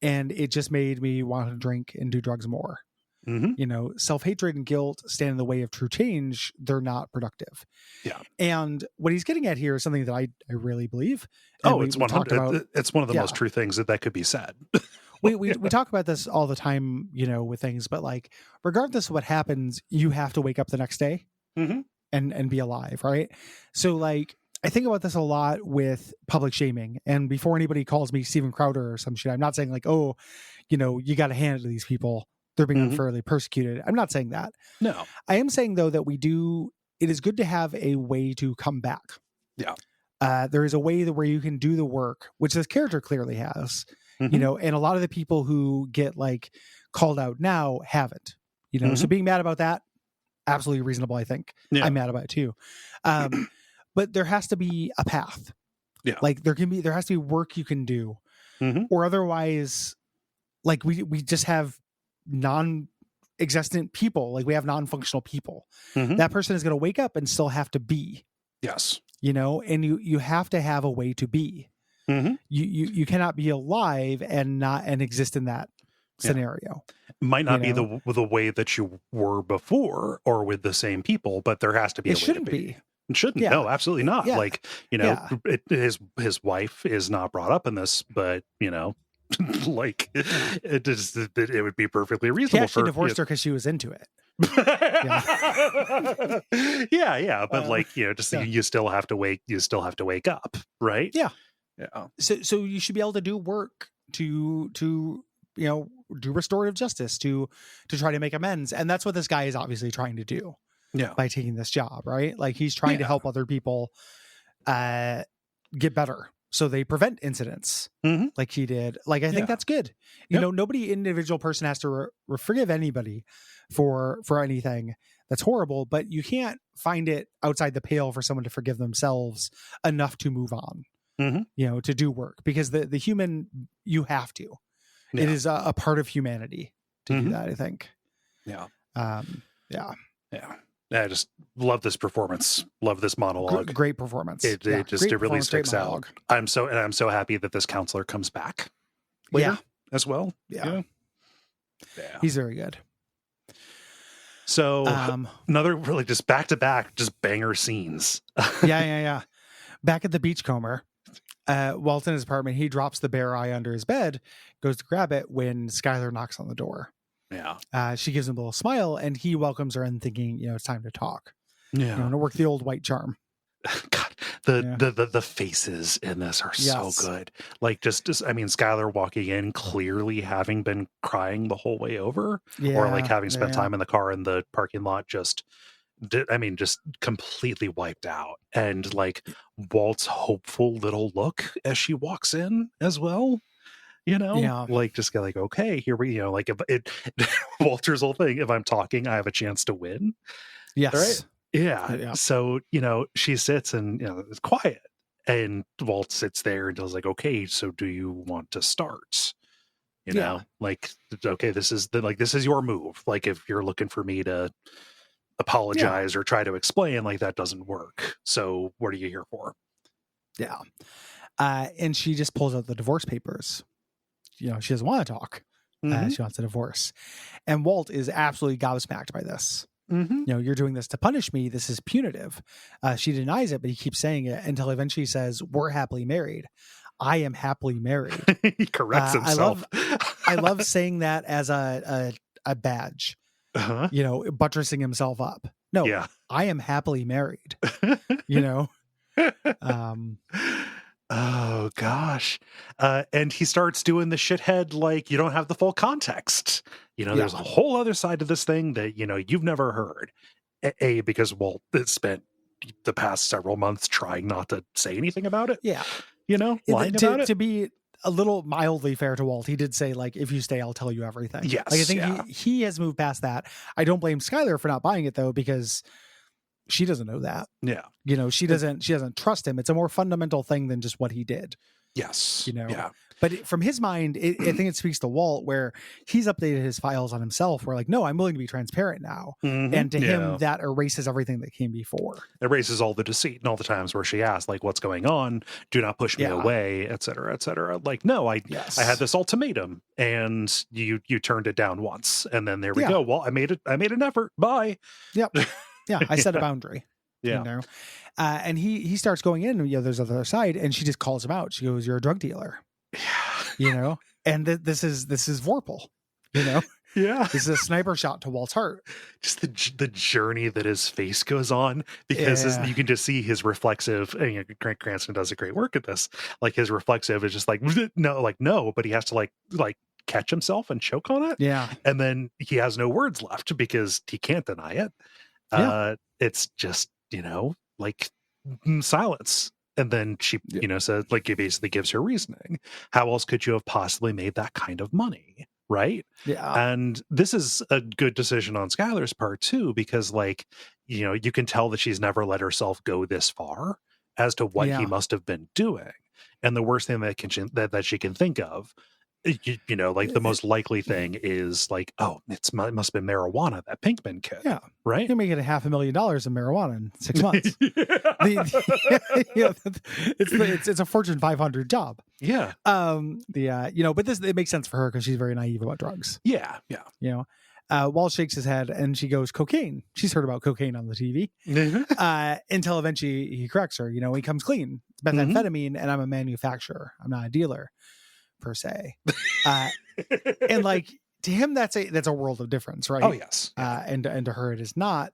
And it just made me want to drink and do drugs more. You know, self-hatred and guilt stand in the way of true change. They're not productive. Yeah. And what he's getting at here is something that I really believe. It's 100. It's one of the most true things that could be said. we talk about this all the time, you know, with things, but like, regardless of what happens, you have to wake up the next day and be alive. Right. So like, I think about this a lot with public shaming. And before anybody calls me Steven Crowder or some shit, I'm not saying like, oh, you know, you got to hand it to these people. They're being unfairly persecuted. I'm not saying that. No. I am saying, though, that it is good to have a way to come back. Yeah. There is a way where you can do the work, which this character clearly has, you know, and a lot of the people who get like called out now haven't, you know, so being mad about that, absolutely reasonable, I think. Yeah. I'm mad about it too. But there has to be a path. Yeah. Like there has to be work you can do, or otherwise, like we just have non-existent people. Like we have non-functional people. That person is going to wake up and still have to be. Yes. You know, and you have to have a way to be. You cannot be alive and exist in that scenario. It might not be the way that you were before or with the same people, but there has to be a way to be. It shouldn't. No, absolutely not. Yeah. Like, you know, his wife is not brought up in this, but you know, like it would be perfectly reasonable. She divorced her because she was into it. But like, you know, just you still have to wake up, right? So you should be able to do work to you know, do restorative justice, to try to make amends. And that's what this guy is obviously trying to do by taking this job, right? Like he's trying to help other people get better, so they prevent incidents like he did. Like, I think that's good. You know, nobody individual person has to forgive anybody for anything that's horrible, but you can't find it outside the pale for someone to forgive themselves enough to move on, you know, to do work, because the human, you have to, it is a part of humanity to do that, I think. I just love this performance. Love this monologue. Great performance. It really sticks out. I'm so happy that this counselor comes back later as well. Yeah. He's very good. So another really just back to back, just banger scenes. Back at the Beachcomber, Walt in his apartment, he drops the bear eye under his bed, goes to grab it when Skylar knocks on the door. She gives him a little smile, and he welcomes her in, thinking, you know, it's time to talk. You know, to work the old white charm. God, the faces in this are so good. Like just I mean, Skylar walking in, clearly having been crying the whole way over, or like having spent time in the car in the parking lot, just completely wiped out. And like Walt's hopeful little look as she walks in as well. You know, like just get like, okay, here we, you know, like if it Walter's whole thing, if I'm talking, I have a chance to win. Yes. Right. Yeah. So, you know, she sits and, you know, it's quiet, and Walt sits there and does like, okay, so do you want to start? You know, like, okay, this is your move. Like, if you're looking for me to apologize or try to explain, like, that doesn't work. So what are you here for? And she just pulls out the divorce papers. You know, she doesn't want to talk. She wants a divorce. And Walt is absolutely gobsmacked by this. You know, you're doing this to punish me. This is punitive. She denies it, but he keeps saying it until eventually says, we're happily married. I am happily married. He corrects himself. I love saying that as a badge, you know, buttressing himself up. No, I am happily married, you know? Oh gosh. And he starts doing the shithead, like, you don't have the full context. You know, there's a whole other side to this thing that, you know, you've never heard. Because Walt has spent the past several months trying not to say anything about it. You know, lying about it. To be a little mildly fair to Walt, he did say, like, if you stay, I'll tell you everything. Yes. Like, I think he has moved past that. I don't blame Skylar for not buying it, though, because she doesn't know that. You know, she doesn't trust him. It's a more fundamental thing than just what he did. Yes. You know, but from his mind, I think it speaks to Walt, where he's updated his files on himself. Where like, no, I'm willing to be transparent now. And to him, that erases everything that came before. It erases all the deceit and all the times where she asked, like, what's going on? Do not push me away, et cetera, et cetera. Like, no, I had this ultimatum and you turned it down once. And then there we go. Well, I made an effort. Bye. I set a boundary. You know? And he starts going in, you know, there's the other side, and she just calls him out. She goes, you're a drug dealer. You know? And this is Vorpal, you know? This is a sniper shot to Walt's heart. Just the journey that his face goes on, because you can just see his reflexive, and, you know, Grant Cranston does a great work at this. Like, his reflexive is just like, no, but he has to like catch himself and choke on it. And then he has no words left because he can't deny it. It's just, you know, like silence. And then she, you know, says, like, it basically gives her reasoning. How else could you have possibly made that kind of money? Right. And this is a good decision on Skylar's part too, because, like, you know, you can tell that she's never let herself go this far as to what he must have been doing. And the worst thing that she can think of, you know, like, the most likely thing is like, oh, it must have been marijuana, that Pinkman kid. Right. You're making $500,000 in marijuana in 6 months. You know, it's a Fortune 500 job. You know, but it makes sense for her because she's very naive about drugs. You know, Walt shakes his head and she goes, cocaine. She's heard about cocaine on the TV. Until eventually he corrects her. You know, he comes clean. It's methamphetamine, and I'm a manufacturer. I'm not a dealer, per se. And like, to him, that's a world of difference, right? Oh yes. And to her it is not.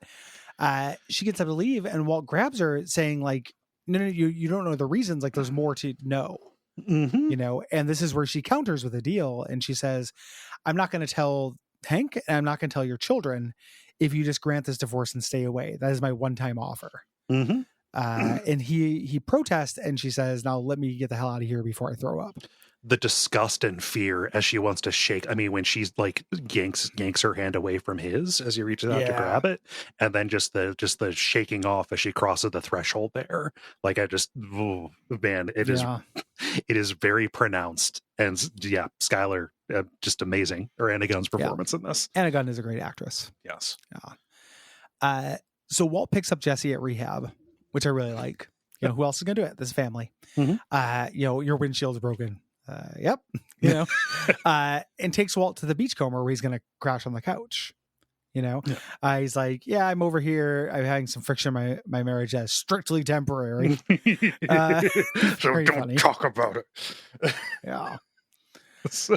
She gets up to leave, and Walt grabs her saying, like, no, you don't know the reasons. Like, there's more to know. you know, and this is where she counters with a deal. And she says, I'm not going to tell Hank, and I'm not going to tell your children if you just grant this divorce and stay away. That is my one-time offer. And he protests, and she says, now let me get the hell out of here before I throw up. The disgust and fear as she wants to shake. I mean, when she's like yanks her hand away from his as he reaches out to grab it, and then just the shaking off as she crosses the threshold there. Like it is very pronounced. And Skylar, just amazing. Or Anna Gunn's performance in this. Anna Gunn is a great actress. Yes. So Walt picks up Jesse at rehab, which I really like. You know, who else is going to do it? This family. You know, your windshield's broken. Yep. You know, and takes Walt to the beachcomber where he's going to crash on the couch. You know, he's like, yeah, I'm over here. I'm having some friction in my marriage that's strictly temporary. So don't talk about it. Yeah. So,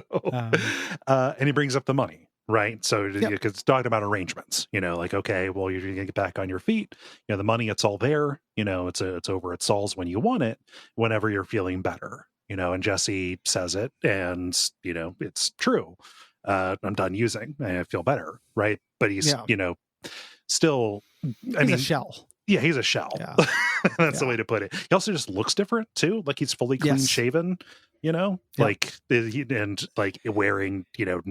and he brings up the money, right? So it's talking about arrangements, you know, like, okay, well, you're going to get back on your feet. You know, the money, it's all there. You know, it's over at Saul's when you want it, whenever you're feeling better. You know, and Jesse says it, and you know, it's true. I'm done using. I feel better, right? But he's, you know, still. He's a shell. Yeah, he's a shell. Yeah. That's the way to put it. He also just looks different too. Like he's fully clean shaven. You know, like and like wearing, you know,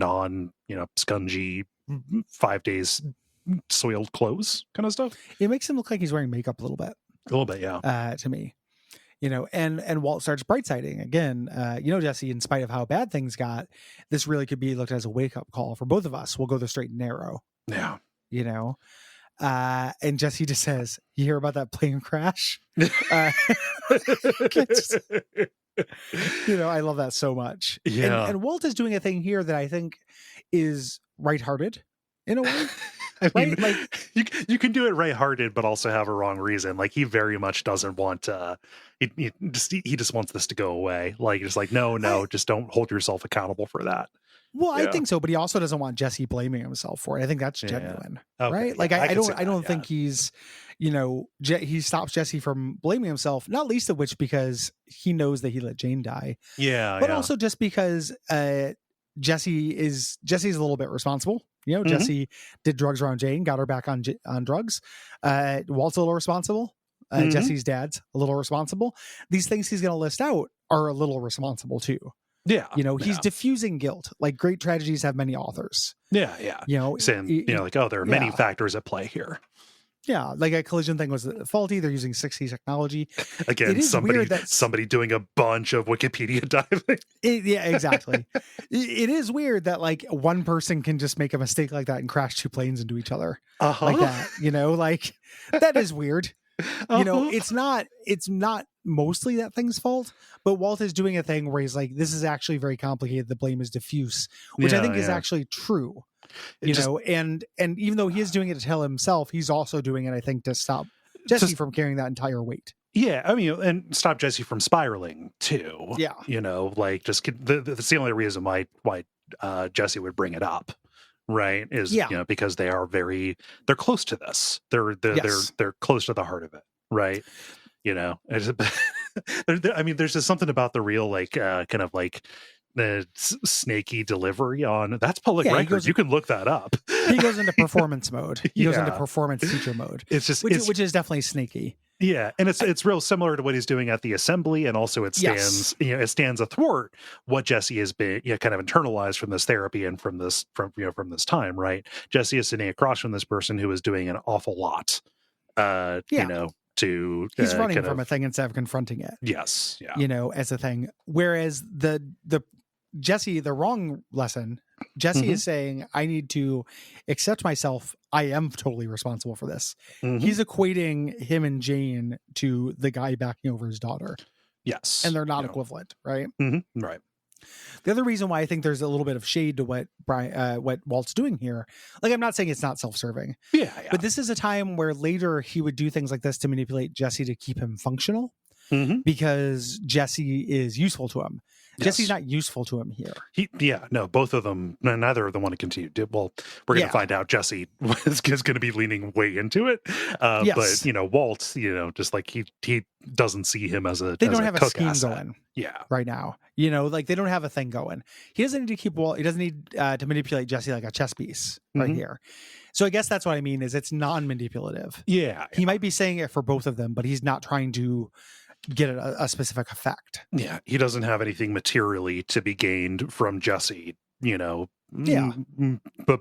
scungy 5 days soiled clothes kind of stuff. It makes him look like he's wearing makeup a little bit. A little bit, yeah. To me. You know, and Walt starts bright-siding again. You know, Jesse, in spite of how bad things got, this really could be looked at as a wake-up call for both of us. We'll go the straight and narrow. Yeah. You know, and Jesse just says, "You hear about that plane crash?" You know, I love that so much. Yeah. And Walt is doing a thing here that I think is right-hearted in a way. I mean, like you can do it right-hearted, but also have a wrong reason. Like he very much doesn't want he just wants this to go away. Like just like no, just don't hold yourself accountable for that. Well, I think so, but he also doesn't want Jesse blaming himself for it. I think that's genuine, right? Like I don't think he's, you know, he stops Jesse from blaming himself. Not least of which because he knows that he let Jane die. Yeah, but also just because Jesse's a little bit responsible. You know, Jesse did drugs around Jane, got her back on drugs. Walt's a little responsible. Jesse's dad's a little responsible. These things he's going to list out are a little responsible too. Yeah. You know, he's diffusing guilt. Like great tragedies have many authors. Yeah. Yeah. You know, saying, you know, like, oh, there are many factors at play here. Yeah, like a collision thing was faulty. They're using 60s technology. Again, somebody doing a bunch of Wikipedia diving. Yeah, exactly. It is weird that like one person can just make a mistake like that and crash two planes into each other like that. You know, like that is weird. You know, it's not mostly that thing's fault, but Walt is doing a thing where he's like, this is actually very complicated. The blame is diffuse, which I think is actually true. You know, and even though he is doing it to tell himself, he's also doing it, I think, to stop Jesse from carrying that entire weight. Yeah, I mean, and stop Jesse from spiraling too. Yeah, you know, like just that's the only reason why Jesse would bring it up, right? Is you know, because they're close to this. They're close to the heart of it, right? You know, I mean, there's just something about the real like kind of like the snaky delivery on that's public record. You can look that up. He goes into performance mode. He goes into performance teacher mode. It's just which is definitely snaky. Yeah, and it's real similar to what he's doing at the assembly, and also it stands it stands athwart what Jesse has been kind of internalized from this therapy and from this time, right? Jesse is sitting across from this person who is doing an awful lot, you know. He's running from a thing instead of confronting it. Yes, yeah. You know, as a thing. Whereas the Jesse, the wrong lesson, Jesse is saying, I need to accept myself. I am totally responsible for this. He's equating him and Jane to the guy backing over his daughter. Yes. And they're not equivalent, right? Right. The other reason why I think there's a little bit of shade to what Walt's doing here, like I'm not saying it's not self-serving, but this is a time where later he would do things like this to manipulate Jesse to keep him functional. because Jesse is useful to him. Yes. Jesse's not useful to him here. Both of them, neither of them want to continue. Well, we're going to find out Jesse is going to be leaning way into it. Yes. But, Walt, just like he doesn't see him as a They don't have a scheme going right now. Like they don't have a thing going. He doesn't need to keep Walt. He doesn't need to manipulate Jesse like a chess piece right here. So I guess that's what I mean is it's non-manipulative. Yeah. He might be saying it for both of them, but he's not trying to get a specific effect. Yeah, he doesn't have anything materially to be gained from Jesse, but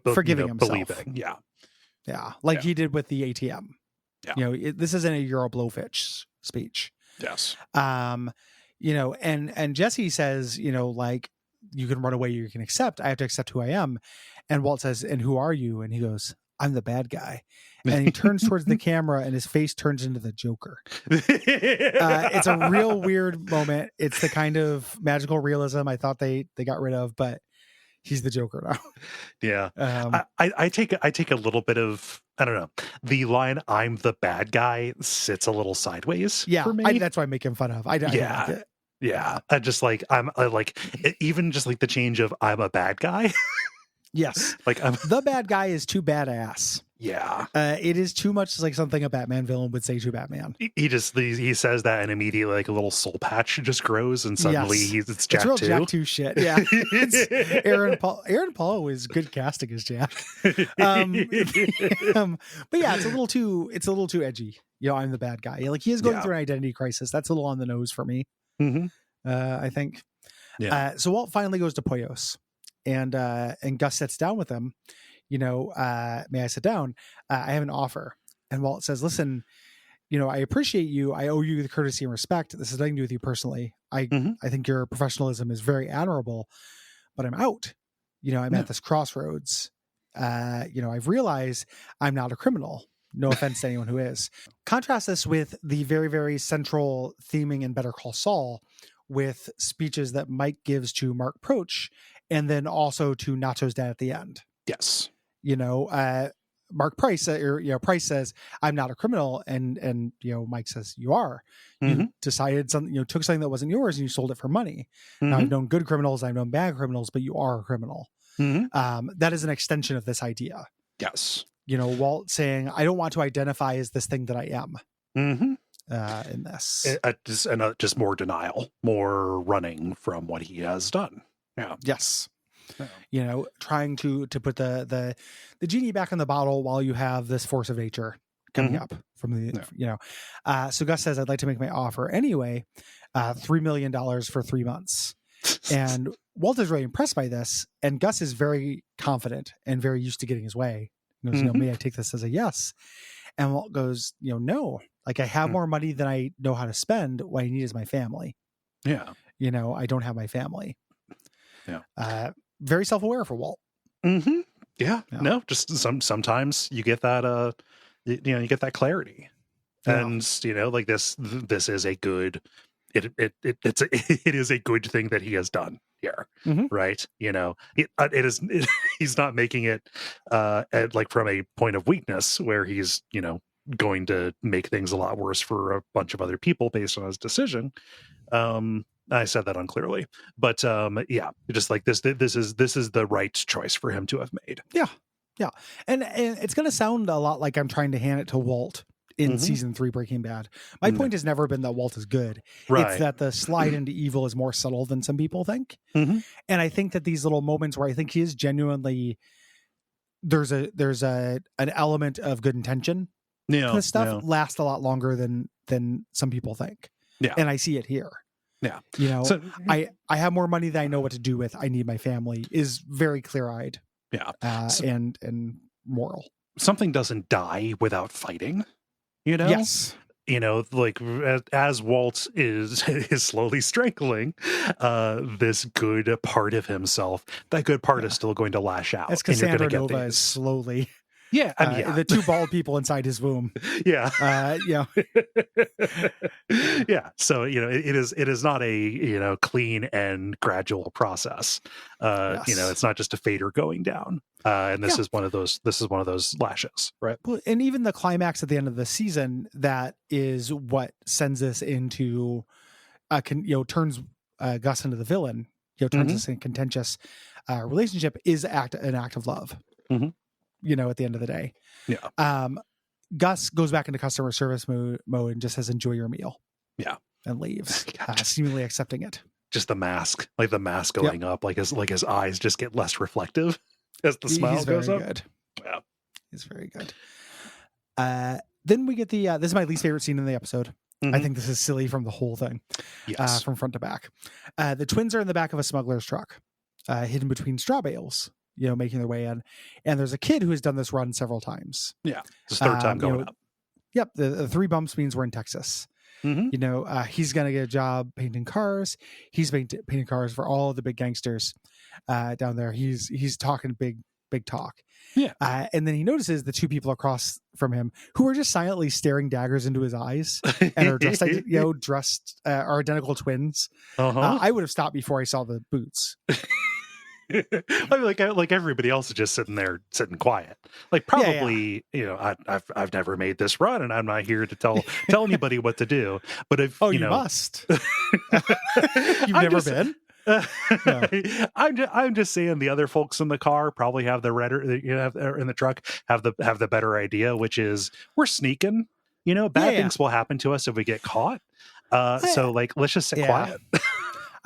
forgiving himself. Believing. Like he did with the ATM. This isn't a Euro Blowfish speech. Yes. And Jesse says, like, you can run away, you can accept. I have to accept who I am. And Walt says, and who are you? And he goes, I'm the bad guy. And he turns towards the camera and his face turns into the Joker. It's a real weird moment. It's the kind of magical realism I thought they got rid of, but he's the Joker now. Yeah. I take a little bit of, I don't know, the line I'm the bad guy sits a little sideways for me. That's why I make him fun of. I like it. Yeah. I just like, even just like the change of I'm a bad guy. Yes. Like the bad guy is too badass. Yeah. It is too much like something a Batman villain would say to Batman. He says that and immediately like a little soul patch just grows and suddenly it's Jack 2. It's real Jack 2 shit. Yeah. It's Aaron Paul was good casting as Jack. But yeah, it's a little too edgy. I'm the bad guy. Like he is going through an identity crisis. That's a little on the nose for me. I think. Yeah. So Walt finally goes to Poyos. And Gus sits down with him, may I sit down? I have an offer. And Walt says, listen, I appreciate you. I owe you the courtesy and respect. This has nothing to do with you personally. I think your professionalism is very admirable, but I'm out. I'm at this crossroads. I've realized I'm not a criminal. No offense to anyone who is. Contrast this with the very, very central theming in Better Call Saul with speeches that Mike gives to Mark Proch and then also to Nacho's dad at the end. Yes. Mark Price, Price says, I'm not a criminal. And Mike says, you are. You decided something, took something that wasn't yours and you sold it for money. Now, I've known good criminals, I've known bad criminals, but you are a criminal. That is an extension of this idea. Yes. Walt saying, I don't want to identify as this thing that I am. In this. Just more denial, more running from what he has done. Yeah. Yes. Yeah. Trying to put the genie back in the bottle while you have this force of nature coming up from the, so Gus says, I'd like to make my offer anyway, $3 million for 3 months. And Walt is really impressed by this. And Gus is very confident and very used to getting his way. He goes, may I take this as a yes? And Walt goes, no, like I have more money than I know how to spend. What I need is my family. Yeah. I don't have my family. Yeah. Very self-aware for Walt. Yeah. No, just sometimes you get that, you get that clarity and, like this is a good, it is a good thing that he has done here. Right. He's not making it, like from a point of weakness where he's, going to make things a lot worse for a bunch of other people based on his decision. I said that unclearly, but just like this is the right choice for him to have made. Yeah. And it's going to sound a lot like I'm trying to hand it to Walt in season 3 Breaking Bad. My point has never been that Walt is good. Right. It's that the slide into evil is more subtle than some people think. And I think that these little moments where I think he is genuinely, there's an element of good intention. This stuff lasts a lot longer than some people think. Yeah. And I see it here. Yeah. So, I have more money than I know what to do with. I need my family is very clear-eyed. Yeah. And moral. Something doesn't die without fighting, Yes. Like as Walt is slowly strangling this good part of himself, that good part is still going to lash out. As Cassandra Nova is slowly Yeah, I mean, the two bald people inside his womb. Yeah, yeah. Yeah. So it is not a clean and gradual process. Yes. It's not just a fader going down. And this is one of those. This is one of those lashes, right? Well, and even the climax at the end of the season, that is what sends us into, turns Gus into the villain. Turns us in a contentious relationship. Is an act of love. Mm-hmm. At the end of the day. Yeah. Gus goes back into customer service mode and just says, "Enjoy your meal." Yeah. And leaves, seemingly accepting it. Just the mask going up, like his eyes just get less reflective as the smile goes up. Good. Yeah. He's very good. Then we get this is my least favorite scene in the episode. Mm-hmm. I think this is silly from the whole thing. Yes. From front to back. The twins are in the back of a smuggler's truck, hidden between straw bales, making their way in. And there's a kid who has done this run several times. Yeah. It's his third time going up. Yep. The 3 bumps means we're in Texas. Mm-hmm. He's going to get a job painting cars. He's painting cars for all the big gangsters down there. He's talking big talk. Yeah. And then he notices the 2 people across from him who are just silently staring daggers into his eyes and are dressed, are identical twins. Uh-huh. I would have stopped before I saw the boots. like everybody else is just sitting quiet. Like probably, I've never made this run, and I'm not here to tell anybody what to do. But if you must, you've never been. No. I'm just saying the other folks in the car probably have the in the truck have the better idea, which is we're sneaking. Bad things will happen to us if we get caught. So let's just sit quiet.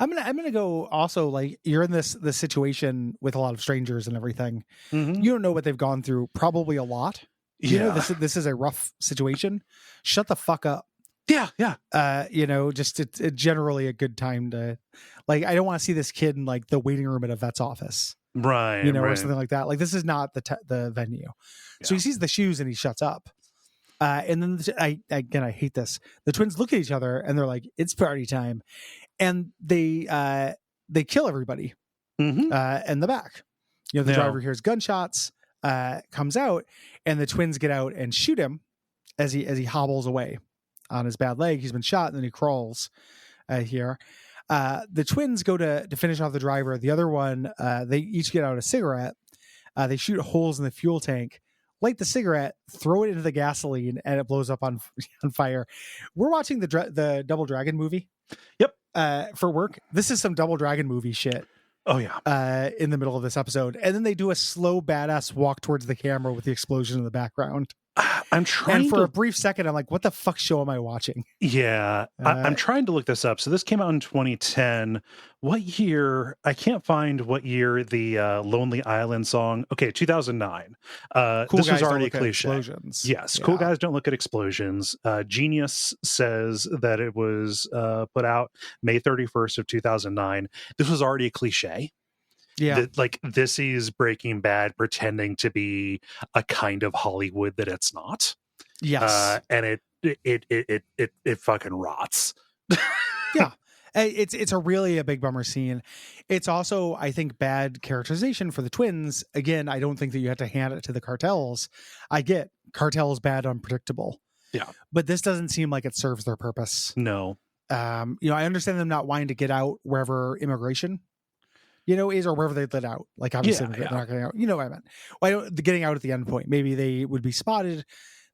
I'm gonna go also, like, you're in this situation with a lot of strangers and everything. Mm-hmm. You don't know what they've gone through, probably a lot. This is a rough situation. Shut the fuck up. Yeah. Just it's generally a good time to, like, I don't want to see this kid in like the waiting room at a vet's office. Right. Or something like that. Like, this is not the venue. Yeah. So he sees the shoes and he shuts up. And then I hate this. The twins look at each other and they're like, "It's party time." And they kill everybody in the back. The driver hears gunshots, comes out, and the twins get out and shoot him as he hobbles away on his bad leg. He's been shot, and then he crawls here. The twins go to finish off the driver. The other one, they each get out a cigarette. They shoot holes in the fuel tank, light the cigarette, throw it into the gasoline, and it blows up on fire. We're watching the Double Dragon movie. Yep. For work. This is some Double Dragon movie shit. Oh yeah. In the middle of this episode, and then they do a slow badass walk towards the camera with the explosion in the background. I'm trying, and for a brief second, I'm like, "What the fuck show am I watching?" Yeah, I'm trying to look this up. So this came out in 2010. What year? I can't find what year the Lonely Island song. Okay, 2009. This was already a cliche. Yes, yeah. Cool guys don't look at explosions. Genius says that it was put out May 31st of 2009. This was already a cliche. Yeah, this is Breaking Bad pretending to be a kind of Hollywood that it's not. Yes, and it fucking rots. Yeah, it's a really a big bummer scene. It's also, I think, bad characterization for the twins. Again, I don't think that you have to hand it to the cartels. I get cartels bad, unpredictable. Yeah, but this doesn't seem like it serves their purpose. No, I understand them not wanting to get out wherever immigration is, or wherever they let out. Like, obviously, they're not getting out. You know what I meant. Well, getting out at the end point. Maybe they would be spotted.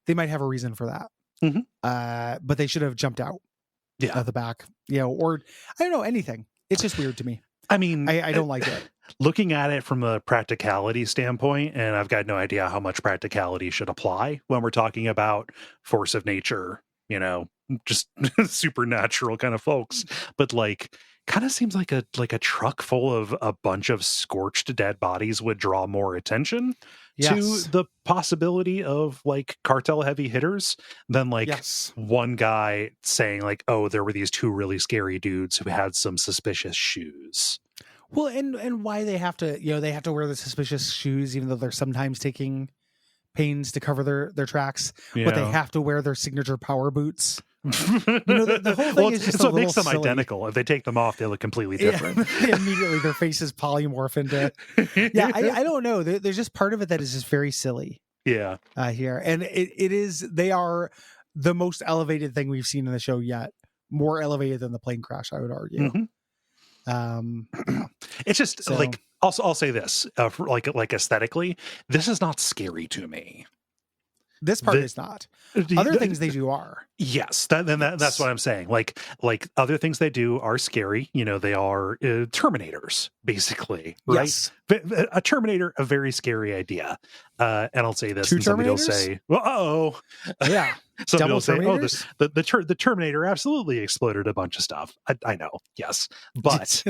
They might have a reason for that. Mm-hmm. But they should have jumped out. Yeah, at the back. Or I don't know, anything. It's just weird to me. I mean, I don't like it. Looking at it from a practicality standpoint, and I've got no idea how much practicality should apply when we're talking about force of nature. Just supernatural kind of folks, but kind of seems like a truck full of a bunch of scorched dead bodies would draw more attention to the possibility of cartel heavy hitters than one guy saying oh, there were these 2 really scary dudes who had some suspicious shoes. Well, and why they have to they have to wear the suspicious shoes even though they're sometimes taking pains to cover their tracks, but they have to wear their signature power boots. The whole thing is just so it makes them silly. Identical. If they take them off, they look completely different. Immediately their faces polymorph into I don't know. There's just part of it that is just very silly. Yeah. Here. And they are the most elevated thing we've seen in the show yet. More elevated than the plane crash, I would argue. Yeah. It's just like, I'll say this, like aesthetically, this is not scary to me. This part is not. Other things they do are. Yes, that's what I'm saying. Like other things they do are scary. They are Terminators, basically. Right? Yes. A Terminator, a very scary idea. And I'll say this, and somebody will say, "Well, yeah." Somebody will say, "Oh, the Terminator absolutely exploded a bunch of stuff." I know, yes, but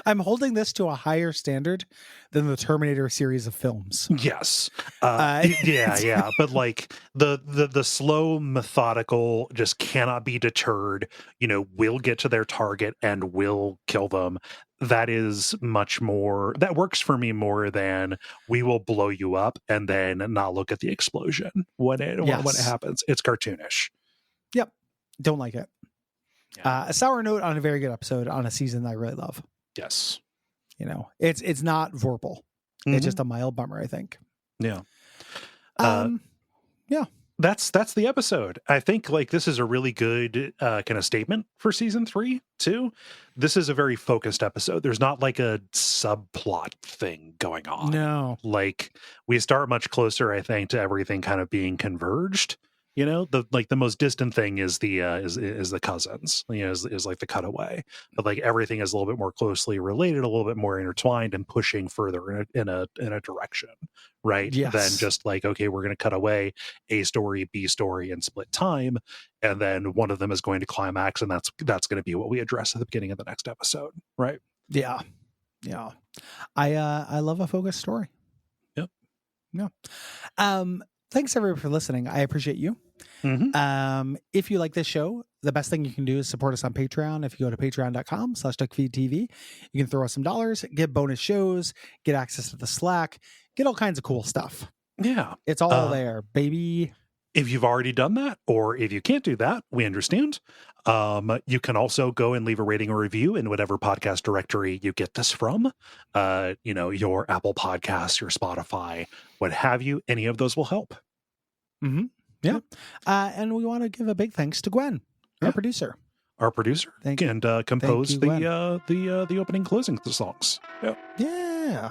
I'm holding this to a higher standard than the Terminator series of films. Yes, yeah, but like the slow, methodical, just cannot be deterred. Will get to their target and will kill them. That is much more, that works for me more than we will blow you up and then not look at the explosion when it happens. It's cartoonish. Yep. Don't like it. Yeah. A sour note on a very good episode on a season that I really love. Yes. It's not Vorpal. Mm-hmm. It's just a mild bummer, I think. Yeah. Yeah. That's the episode. I think like this is a really good kind of statement for season 3 too. This is a very focused episode. There's not like a subplot thing going on. No, like we start much closer, I think, to everything kind of being converged. The most distant thing is the is the cousins. Is like the cutaway, but like everything is a little bit more closely related, a little bit more intertwined, and pushing further in a direction, right? Yes. Than just like, okay, we're going to cut away A story, B story, and split time, and then one of them is going to climax, and that's going to be what we address at the beginning of the next episode, right? Yeah. I love a focused story. Yep. Yeah. Thanks everyone for listening. I appreciate you. Mm-hmm. If you like this show, the best thing you can do is support us on Patreon. If you go to patreon.com/Duckfeed.tv, you can throw us some dollars, get bonus shows, get access to the Slack, get all kinds of cool stuff. Yeah. It's all there, baby. If you've already done that, or if you can't do that, we understand. You can also go and leave a rating or review in whatever podcast directory you get this from. Your Apple Podcasts, your Spotify, what have you. Any of those will help. Mm-hmm. Yeah. And we want to give a big thanks to Gwen, our producer. Composed the opening closing songs. Yeah.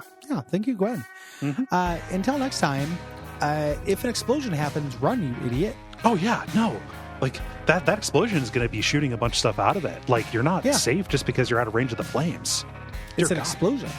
Thank you, Gwen. Mm-hmm. Until next time. If an explosion happens, run, you idiot. Oh, yeah. No. Like, that explosion is going to be shooting a bunch of stuff out of it. Like, you're not safe just because you're out of range of the flames. It's an explosion.